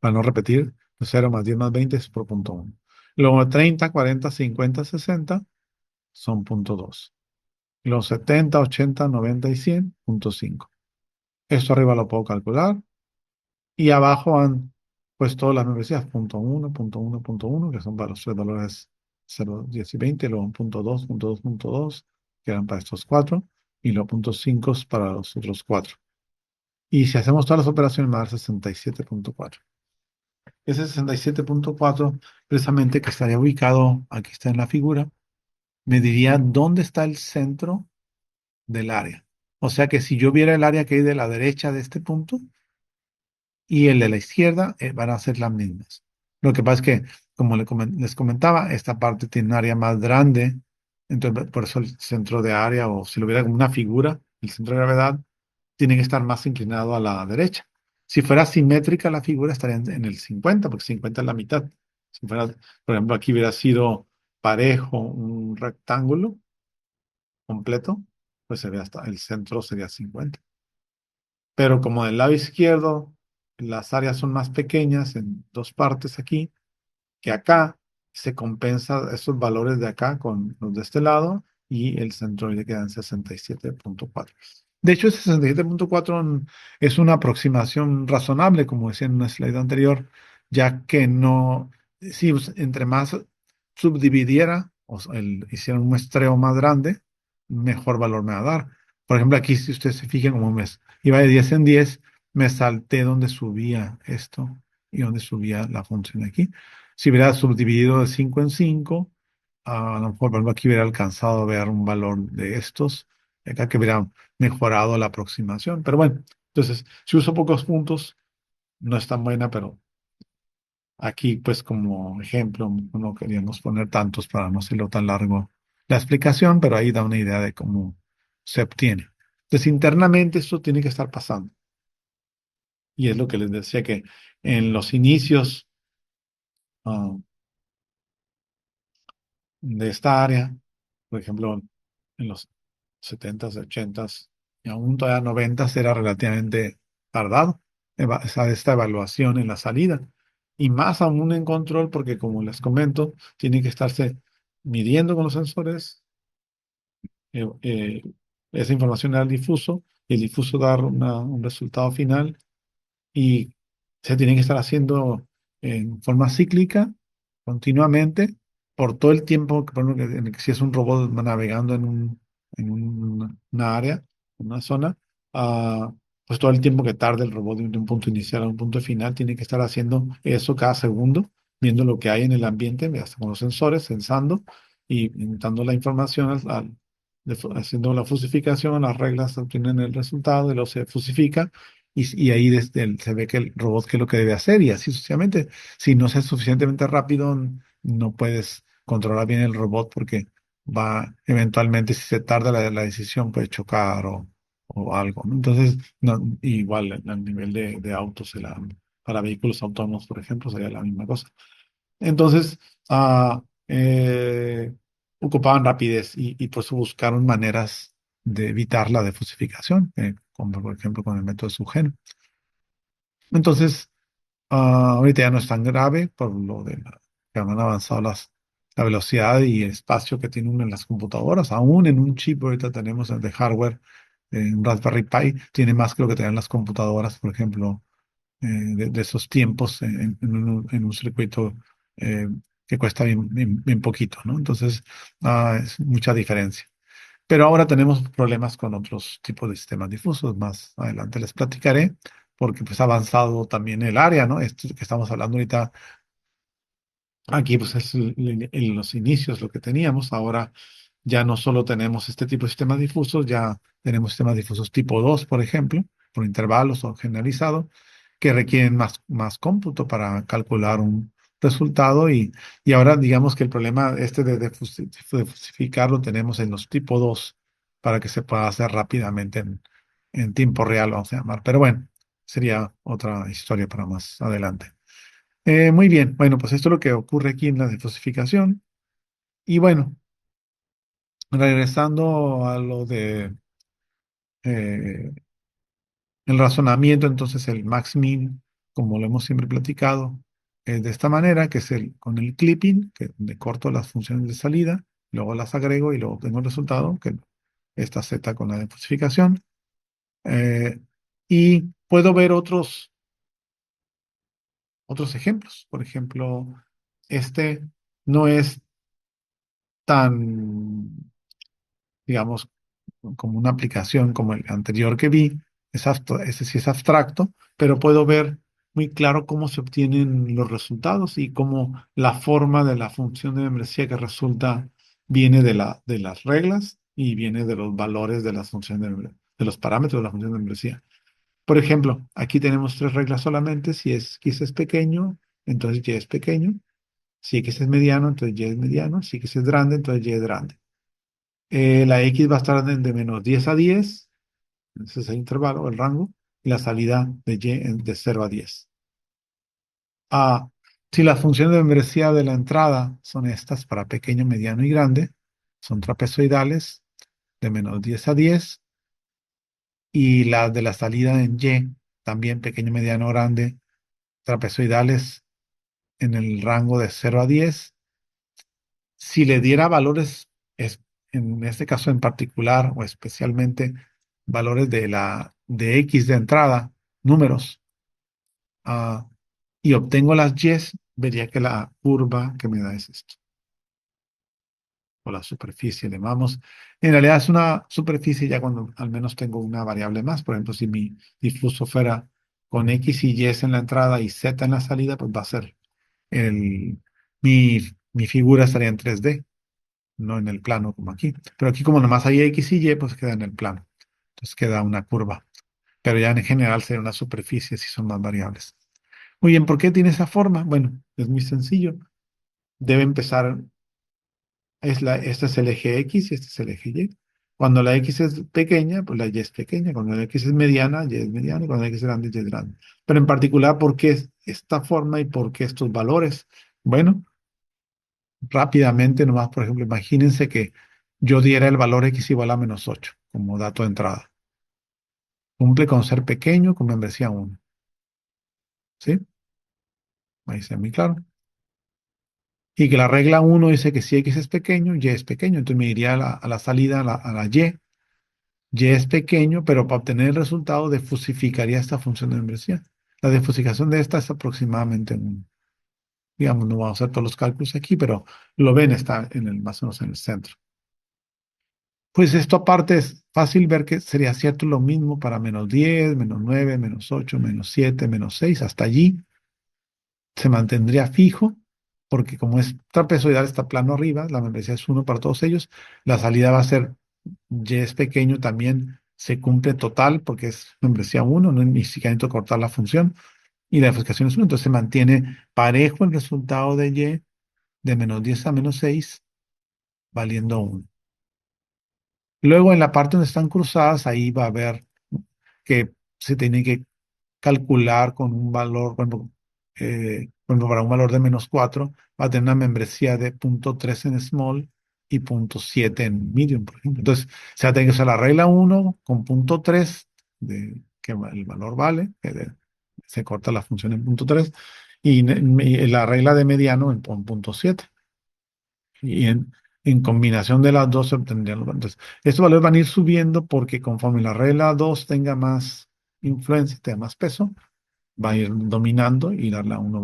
para no repetir, 0 más 10 más 20 es por punto 1. Luego 30, 40, 50, 60 son punto 2. Los 70, 80, 90 y 100, punto 5. Esto arriba lo puedo calcular. Y abajo han pues todas las membresías, punto 1, punto 1, punto 1, que son para los tres valores 0, 10 y 20, luego punto 2, punto 2, punto 2, que eran para estos cuatro, y luego punto 5 para los otros cuatro. Y si hacemos todas las operaciones, me va a dar 67.4. Ese 67.4, precisamente que estaría ubicado, aquí está en la figura, me diría dónde está el centro del área. O sea que si yo viera el área que hay de la derecha de este punto, y el de la izquierda van a ser las mismas. Lo que pasa es que, como les comentaba, esta parte tiene un área más grande, entonces por eso el centro de área, o si lo viera como una figura, el centro de gravedad, tiene que estar más inclinado a la derecha. Si fuera simétrica la figura, estaría en el 50, porque 50 es la mitad. Si fuera, por ejemplo, aquí hubiera sido parejo un rectángulo completo, pues se ve hasta el centro sería 50. Pero como del lado izquierdo las áreas son más pequeñas en dos partes aquí, que acá se compensa esos valores de acá con los de este lado y el centro le queda en 67,4. De hecho, ese 67,4 es una aproximación razonable, como decía en una slide anterior, ya que no, si entre más subdividiera o sea, hiciera un muestreo más grande, mejor valor me va a dar. Por ejemplo, aquí si ustedes se fijan como iba de 10 en 10, me salté donde subía esto y donde subía la función aquí. Si hubiera subdividido de 5 en 5, a lo mejor, por ejemplo, aquí hubiera alcanzado a ver un valor de estos, acá que hubiera mejorado la aproximación. Pero bueno, entonces, si uso pocos puntos, no es tan buena, pero aquí, pues como ejemplo, no queríamos poner tantos para no hacerlo tan largo la explicación, pero ahí da una idea de cómo se obtiene. Entonces, internamente esto tiene que estar pasando. Y es lo que les decía que en los inicios ah, de esta área, por ejemplo, en los 70s, 80s y aún todavía 90s era relativamente tardado esta evaluación en la salida. Y más aún en control, porque como les comento, tiene que estarse midiendo con los sensores eh, eh, esa información al difuso y el difuso dar un resultado final y se tiene que estar haciendo en forma cíclica, continuamente, por todo el tiempo, por ejemplo, en el que si es un robot navegando una área, una zona, pues todo el tiempo que tarde el robot de un punto inicial a un punto final, tiene que estar haciendo eso cada segundo, viendo lo que hay en el ambiente, hasta con los sensores, sensando y dando la información haciendo la fusificación, las reglas obtienen el resultado y luego se fusifica y ahí desde se ve que el robot qué es lo que debe hacer y así sucesivamente. Si no es suficientemente rápido, no puedes controlar bien el robot porque va eventualmente, si se tarda la decisión, puede chocar o algo, ¿no? Entonces, no, igual al nivel de autos, para vehículos autónomos, por ejemplo, sería la misma cosa. Entonces, ocupaban rapidez y por eso buscaron maneras de evitar la defusificación, como por ejemplo con el método de Sugeno. Entonces, ahorita ya no es tan grave por lo de que han avanzado la velocidad y el espacio que tiene uno en las computadoras. Aún en un chip, ahorita tenemos el de hardware, un Raspberry Pi, tiene más que lo que tenían las computadoras, por ejemplo, de esos tiempos en un circuito eh, que cuesta bien poquito, ¿no? Entonces, es mucha diferencia. Pero ahora tenemos problemas con otros tipos de sistemas difusos. Más adelante les platicaré, porque pues ha avanzado también el área, ¿no? Esto que estamos hablando ahorita, aquí pues es en los inicios lo que teníamos. Ahora ya no solo tenemos este tipo de sistemas difusos, ya tenemos sistemas difusos tipo 2 por ejemplo, por intervalos o generalizado, que requieren más cómputo para calcular un resultado y ahora digamos que el problema este de fusificar lo tenemos en los tipo 2 para que se pueda hacer rápidamente en tiempo real, vamos a llamar. Pero bueno, sería otra historia para más adelante. Muy bien, bueno, pues esto es lo que ocurre aquí en la desfosificación. Y bueno, regresando a lo de eh, el razonamiento, entonces el max-min, como lo hemos siempre platicado, es de esta manera, que es con el clipping, que donde corto las funciones de salida, luego las agrego y luego obtengo el resultado, que esta z con la desfosificación. Eh, y puedo ver otros ejemplos. Por ejemplo, este no es tan, digamos, como una aplicación como el anterior que vi, ese sí es abstracto, pero puedo ver muy claro cómo se obtienen los resultados y cómo la forma de la función de membresía que resulta viene de las reglas y viene de los valores de las funciones de los parámetros de la función de membresía. Por ejemplo, aquí tenemos tres reglas solamente. Si X es pequeño, entonces Y es pequeño. Si X es mediano, entonces Y es mediano. Si X es grande, entonces Y es grande. La X va a estar de -10 a 10. Ese es el intervalo, el rango, y la salida de Y de 0 a 10. Si las funciones de membresía de la entrada son estas para pequeño, mediano y grande, son trapezoidales de -10 a 10, y las de la salida en Y, también pequeño, mediano, grande, trapezoidales en el rango de 0 a 10. Si le diera valores, en este caso en particular o especialmente valores de X de entrada, números, ah, y obtengo las Y, vería que la curva que me da es esto, o la superficie, le llamamos. En realidad es una superficie ya cuando al menos tengo una variable más. Por ejemplo, si mi difuso fuera con X y Y en la entrada y Z en la salida, pues va a ser el, mi figura estaría en 3D, no en el plano como aquí. Pero aquí como nomás hay X y Y, pues queda en el plano. Entonces queda una curva. Pero ya en general sería una superficie si son más variables. Muy bien, ¿por qué tiene esa forma? Bueno, es muy sencillo. Debe empezar, este es el eje X y este es el eje Y. Cuando la X es pequeña, pues la Y es pequeña. Cuando la X es mediana, Y es mediana. Y cuando la X es grande, Y es grande. Pero en particular, ¿por qué es esta forma y por qué estos valores? Bueno, rápidamente, nomás, por ejemplo, imagínense que yo diera el valor X igual a -8 como dato de entrada. Cumple con ser pequeño con membresía 1. ¿Sí? Ahí está muy claro. Y que la regla 1 dice que si X es pequeño, Y es pequeño. Entonces me iría a la salida, a la Y. Y es pequeño, pero para obtener el resultado defusificaría esta función de membresía. La defusificación de esta es aproximadamente digamos, no vamos a hacer todos los cálculos aquí, pero lo ven, está más o menos en el centro. Pues esto aparte es fácil ver que sería cierto lo mismo para -10, -9, -8, -7, -6. Hasta allí se mantendría fijo, porque como es trapezoidal, está plano arriba, la membresía es 1 para todos ellos. La salida va a ser Y es pequeño, también se cumple total, porque es membresía 1, no ni siquiera necesito cortar la función. Y la defuscación es 1, entonces se mantiene parejo el resultado de Y de -10 a -6, valiendo 1. Luego en la parte donde están cruzadas, ahí va a haber que se tiene que calcular con un valor, por ejemplo, para un valor de -4, va a tener una membresía de 0,3 en small y 0,7 en medium, por ejemplo. Entonces, se va a tener que usar la regla 1 con 0,3, que el valor vale, se corta la función en 0,3, y la regla de mediano en 0,7. Y en combinación de las dos se obtendrían los valores. Entonces, estos valores van a ir subiendo porque conforme la regla 2 tenga más influencia, tenga más peso, va a ir dominando y la 1 no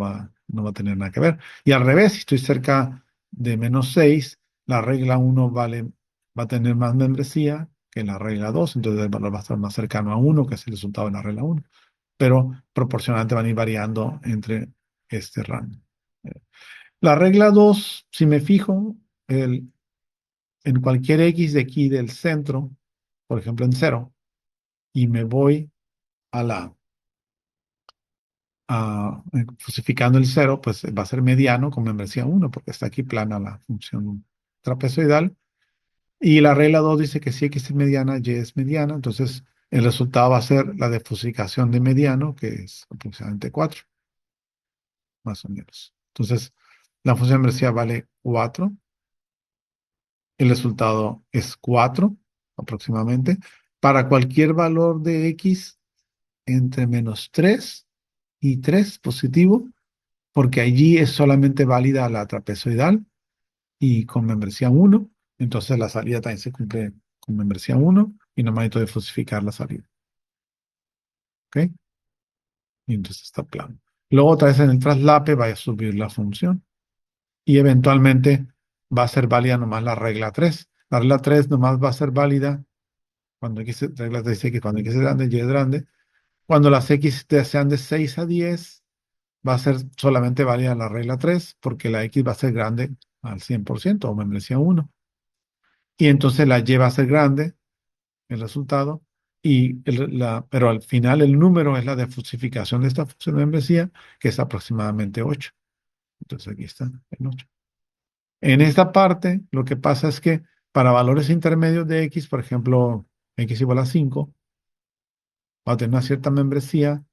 va a tener nada que ver. Y al revés, si estoy cerca de -6, la regla 1 va a tener más membresía que la regla 2, entonces el valor va a estar más cercano a 1, que es el resultado de la regla 1. Pero proporcionalmente van a ir variando entre este rango. La regla 2, si me fijo, en cualquier X de aquí del centro, por ejemplo en 0, y me voy a fusificando el 0, pues va a ser mediano con membresía 1, porque está aquí plana la función trapezoidal. Y la regla 2 dice que si X es mediana, Y es mediana, entonces el resultado va a ser la defusificación de mediano, que es aproximadamente 4, más o menos. Entonces, la función de membresía vale 4. El resultado es 4 aproximadamente. Para cualquier valor de X entre -3 y 3 positivo, porque allí es solamente válida la trapezoidal y con membresía 1. Entonces la salida también se cumple con membresía 1 y no necesito de falsificar la salida. ¿Ok? Y entonces está plano. Luego otra vez en el traslape va a subir la función y eventualmente va a ser válida nomás la regla 3. La regla 3 nomás va a ser válida cuando X, regla 3 dice que cuando X es grande, Y es grande. Cuando las X sean de 6 a 10, va a ser solamente válida la regla 3 porque la X va a ser grande al 100% o membresía 1. Y entonces la Y va a ser grande, el resultado, pero al final el número es la defusificación de esta función de membresía, que es aproximadamente 8. Entonces aquí está el 8. En esta parte, lo que pasa es que para valores intermedios de X, por ejemplo, X igual a 5, va a tener una cierta membresía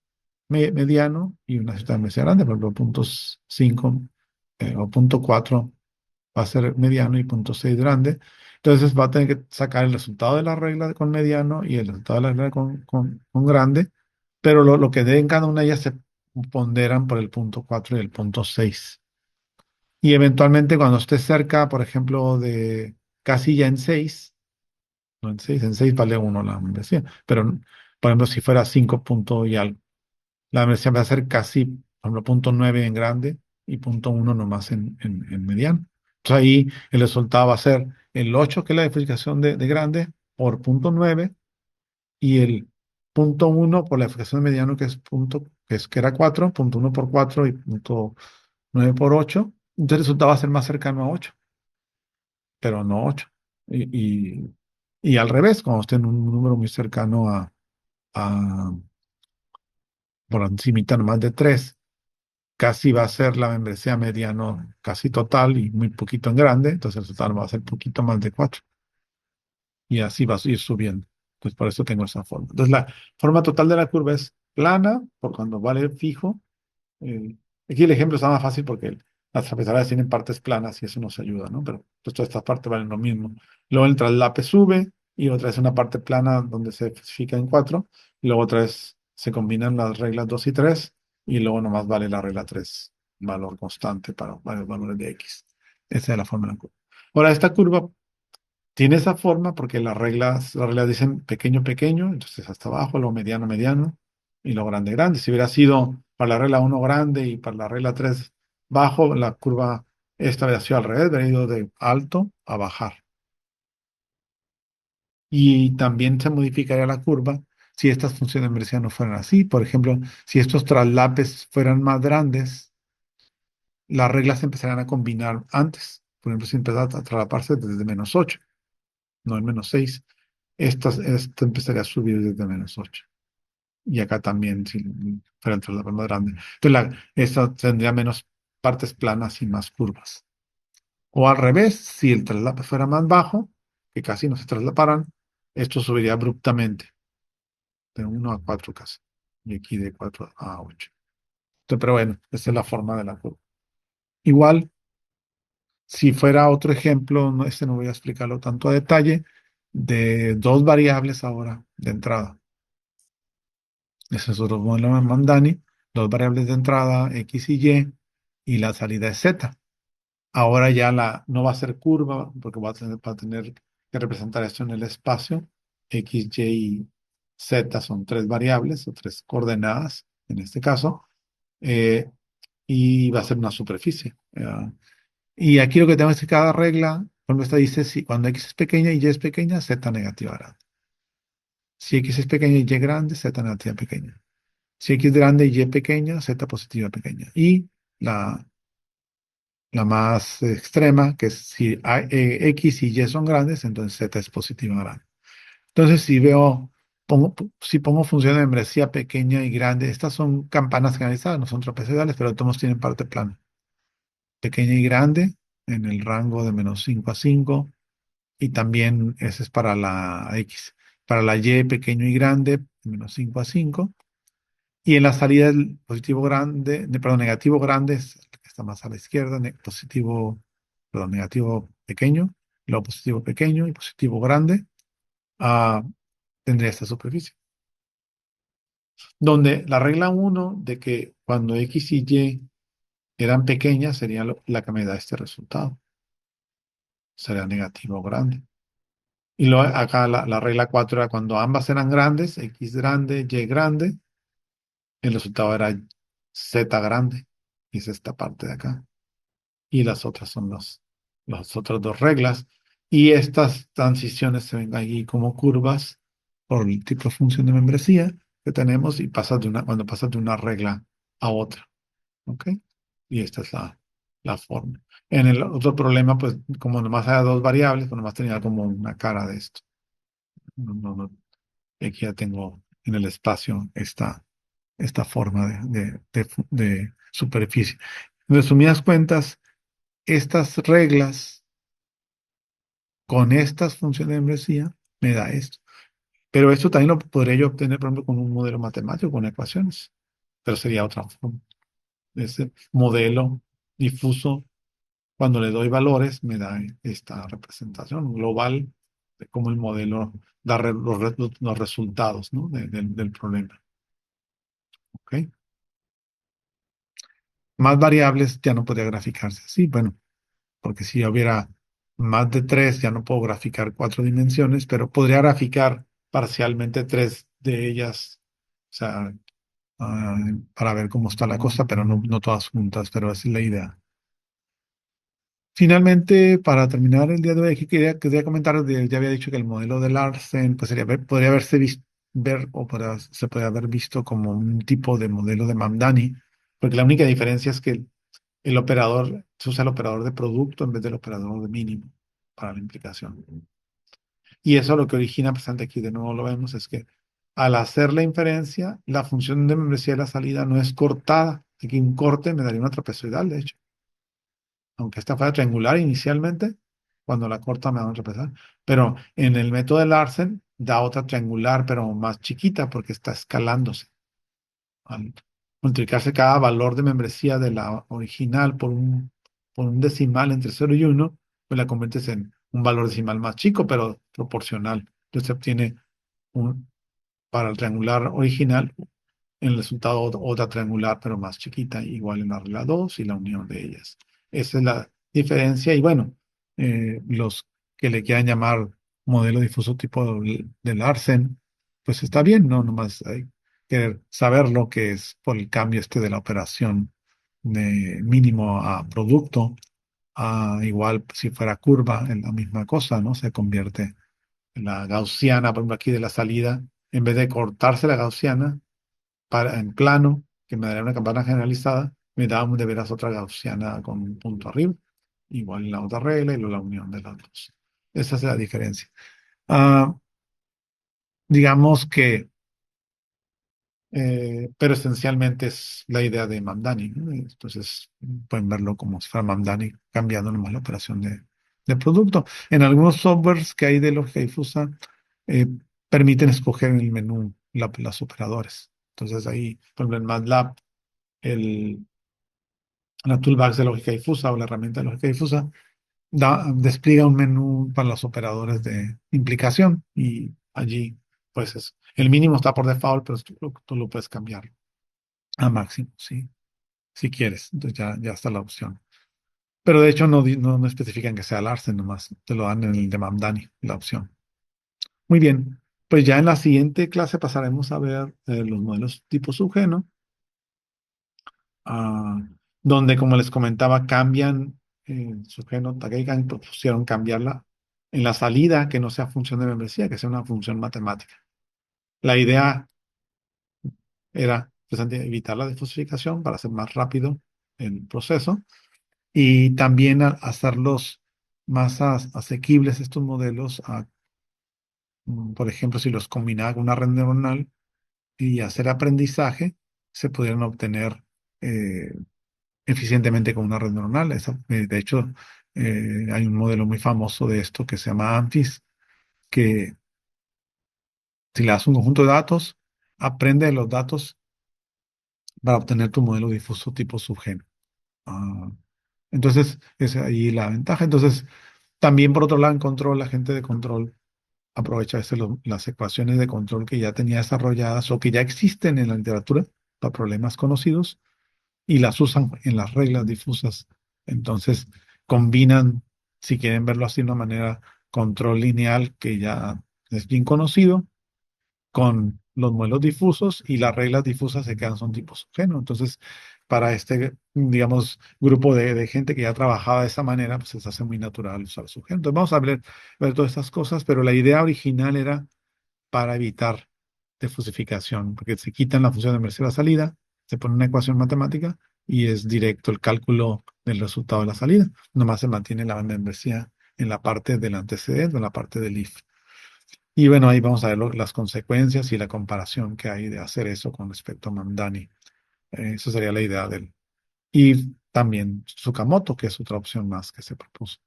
mediano y una cierta membresía grande, por ejemplo, punto 5 o punto 4 va a ser mediano y punto 6 grande. Entonces va a tener que sacar el resultado de la regla con mediano y el resultado de la regla con grande, pero lo que dé en cada una de ellas se ponderan por el punto 4 y el punto 6. Y eventualmente cuando esté cerca, por ejemplo, de casi ya en 6, no en 6 vale uno la membresía, pero por ejemplo si fuera 5 punto y algo, la membresía va a ser casi, por ejemplo, punto 9 en grande y punto uno nomás en mediano. Entonces ahí el resultado va a ser el 8 que es la diferenciación de grande, por punto 9 y el punto uno por la diferenciación de mediano, que era 4 punto uno por 4 y punto 9 por 8. Entonces el resultado va a ser más cercano a 8, pero no 8. Y, y, y al revés, cuando esté en un número muy cercano a por encimita nomás de 3, casi va a ser la membresía mediano casi total y muy poquito en grande, entonces el total va a ser poquito más de 4 y así va a ir subiendo. Entonces por eso tengo esa forma. Entonces la forma total de la curva es plana por cuando vale fijo. eh, Aquí el ejemplo está más fácil porque las trapezoidales tienen partes planas y eso nos ayuda, ¿no? Pero pues todas estas partes valen lo mismo. Luego el traslape sube y otra es una parte plana donde se especifica en 4. Y luego otra vez se combinan las reglas 2 y 3 y luego nomás vale la regla 3 valor constante para varios valores de X. Esa es la forma de la curva. Ahora, esta curva tiene esa forma porque las reglas dicen pequeño, pequeño, entonces hasta abajo, luego mediano, mediano, y luego grande, grande. Si hubiera sido para la regla uno grande y para la regla 3 bajo, la curva esta habría sido al revés, habría ido de alto a bajar. Y también se modificaría la curva si estas funciones de inversión no fueran así. Por ejemplo, si estos traslapes fueran más grandes, las reglas se empezarían a combinar antes. Por ejemplo, si empezara a traslaparse desde -8, no en -6. Esto empezaría a subir desde -8. Y acá también, si fuera entre la más grande. Entonces, esta tendría menos partes planas y más curvas. O al revés, si el traslape fuera más bajo, que casi no se traslaparan, esto subiría abruptamente, de 1 a 4 casi. Y aquí de 4 a 8. Entonces, pero bueno, esa es la forma de la curva. Igual, si fuera otro ejemplo, este no voy a explicarlo tanto a detalle, de dos variables ahora de entrada. Ese es otro modelo de Mandani, dos variables de entrada, X y la salida es Z. Ahora ya no va a ser curva, porque va a tener que representar esto en el espacio. X, Y y Z son tres variables o tres coordenadas, en este caso, eh, y va a ser una superficie. Y aquí lo que tenemos es que cada regla, cuando esta dice, si cuando X es pequeña y Y es pequeña, Z negativa grande. Si X es pequeña y Y grande, Z negativa pequeña. Si X grande y Y pequeña, Z positiva pequeña. Y la, la más extrema, que es si X y Y son grandes, entonces Z es positiva grande. Entonces, si pongo función de membresía pequeña y grande, estas son campanas generalizadas, no son trapezoidales, pero todos tienen parte plana. Pequeña y grande en el rango de -5 a 5, y también ese es para la X. Para la Y pequeño y grande, -5 a 5. Y en la salida el positivo grande, perdón, negativo grande es el que está más a la izquierda, positivo, perdón, negativo pequeño, luego positivo pequeño y positivo grande, ah, tendría esta superficie. Donde la regla uno de que cuando X y Y eran pequeñas sería la que me da este resultado, sería negativo grande. Y luego acá la regla 4 era cuando ambas eran grandes, X grande, Y grande, el resultado era Z grande, y es esta parte de acá. Y las otras son las otras dos reglas. Y estas transiciones se ven ahí como curvas por el tipo de función de membresía que tenemos y cuando pasas de una regla a otra. ¿Ok? Y esta es la forma. En el otro problema, pues como nomás hay dos variables, pues nomás tenía como una cara de esto. Aquí ya tengo en el espacio esta forma de superficie. En resumidas cuentas, estas reglas con estas funciones de membresía me da esto. Pero esto también lo podría yo obtener, por ejemplo, con un modelo matemático, con ecuaciones. pero sería otra forma. Ese modelo difuso, cuando le doy valores, me da esta representación global de cómo el modelo da los resultados, ¿no? Del problema. ¿Ok? Más variables ya no podría graficarse así. Bueno, porque si hubiera más de tres, ya no puedo graficar cuatro dimensiones, pero podría graficar parcialmente tres de ellas, o sea, para ver cómo está la cosa, pero no todas juntas, pero esa es la idea. Finalmente, para terminar el día de hoy, aquí quería comentar, ya había dicho que el modelo de Larsen pues podría haberse visto, se podría haber visto como un tipo de modelo de Mamdani, porque la única diferencia es que el operador, se usa el operador de producto en vez del operador de mínimo para la implicación. Y eso lo que origina, presente aquí de nuevo lo vemos, es que al hacer la inferencia, la función de membresía de la salida no es cortada. Aquí un corte me daría una trapezoidal, de hecho. Aunque esta fuera triangular inicialmente, cuando la corta me da una trapezoidal. Pero en el método de Larsen da otra triangular, pero más chiquita porque está escalándose. Al multiplicarse cada valor de membresía de la original por un decimal entre 0 y 1, pues la conviertes en un valor decimal más chico, pero proporcional. Entonces se obtiene para el triangular original en el resultado otra triangular, pero más chiquita, igual en la regla 2 y la unión de ellas. Esa es la diferencia. Y bueno, los que le quieran llamar modelo difuso tipo del Larsen, pues está bien, ¿no? Nomás hay que saber lo que es por el cambio este de la operación de mínimo a producto, a igual si fuera curva, en la misma cosa, ¿no? Se convierte en la gaussiana, por ejemplo, aquí de la salida, en vez de cortarse la gaussiana, en plano, que me daría una campana generalizada, me da de veras otra gaussiana con un punto arriba, igual en la otra regla y luego la unión de las dos. Esa es la diferencia. Ah, digamos que, pero esencialmente es la idea de Mamdani, ¿no? Entonces, pueden verlo como si fuera Mamdani, cambiando nomás la operación de producto. En algunos softwares que hay de lógica difusa, eh, permiten escoger en el menú las operadores. Entonces, ahí, por ejemplo, en MATLAB, el la toolbox de lógica difusa o la herramienta de lógica difusa despliega un menú para los operadores de implicación y allí, pues el mínimo está por default, pero tú lo puedes cambiar a máximo, ¿sí? Si quieres. Entonces ya está la opción. Pero de hecho no especifican que sea Larsen, nomás te lo dan en el de Mamdani, la opción. Muy bien. Pues ya en la siguiente clase pasaremos a ver los modelos tipo subgeno, ah, donde, como les comentaba, cambian su genoma, Takeikan propusieron cambiarla en la salida, que no sea función de membresía, que sea una función matemática. La idea era precisamente evitar la desfosificación para hacer más rápido el proceso y también hacerlos más asequibles estos modelos, por ejemplo, si los combinaba con una red neuronal y hacer aprendizaje, se pudieran obtener eh, eficientemente con una red neuronal. De hecho, hay un modelo muy famoso de esto que se llama ANFIS, que si le das un conjunto de datos, aprende de los datos para obtener tu modelo difuso tipo subgeno. Ah, entonces, es ahí la ventaja. Entonces, también por otro lado, en control, la gente de control aprovecha las ecuaciones de control que ya tenía desarrolladas o que ya existen en la literatura para problemas conocidos y las usan en las reglas difusas. Entonces, combinan, si quieren verlo así de una manera, control lineal que ya es bien conocido, con los modelos difusos y las reglas difusas se quedan son tipo subgeno. Entonces, para este, digamos, grupo de gente que ya trabajaba de esa manera, pues se hace muy natural usar subgeno. Entonces, vamos a ver todas estas cosas, pero la idea original era para evitar defusificación, porque se quitan la función de inversión a la salida, se pone una ecuación matemática y es directo el cálculo del resultado de la salida. Nomás se mantiene la banda de membresía en la parte del antecedente, en la parte del if. Y bueno, ahí vamos a ver las consecuencias y la comparación que hay de hacer eso con respecto a Mamdani. Esa sería la idea del. Y también Tsukamoto, que es otra opción más que se propuso.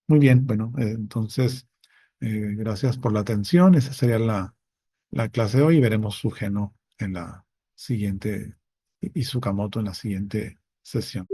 Muy bien, bueno, entonces, gracias por la atención. Esa sería la clase de hoy y veremos su geno en la siguiente y Tsukamoto en la siguiente sesión.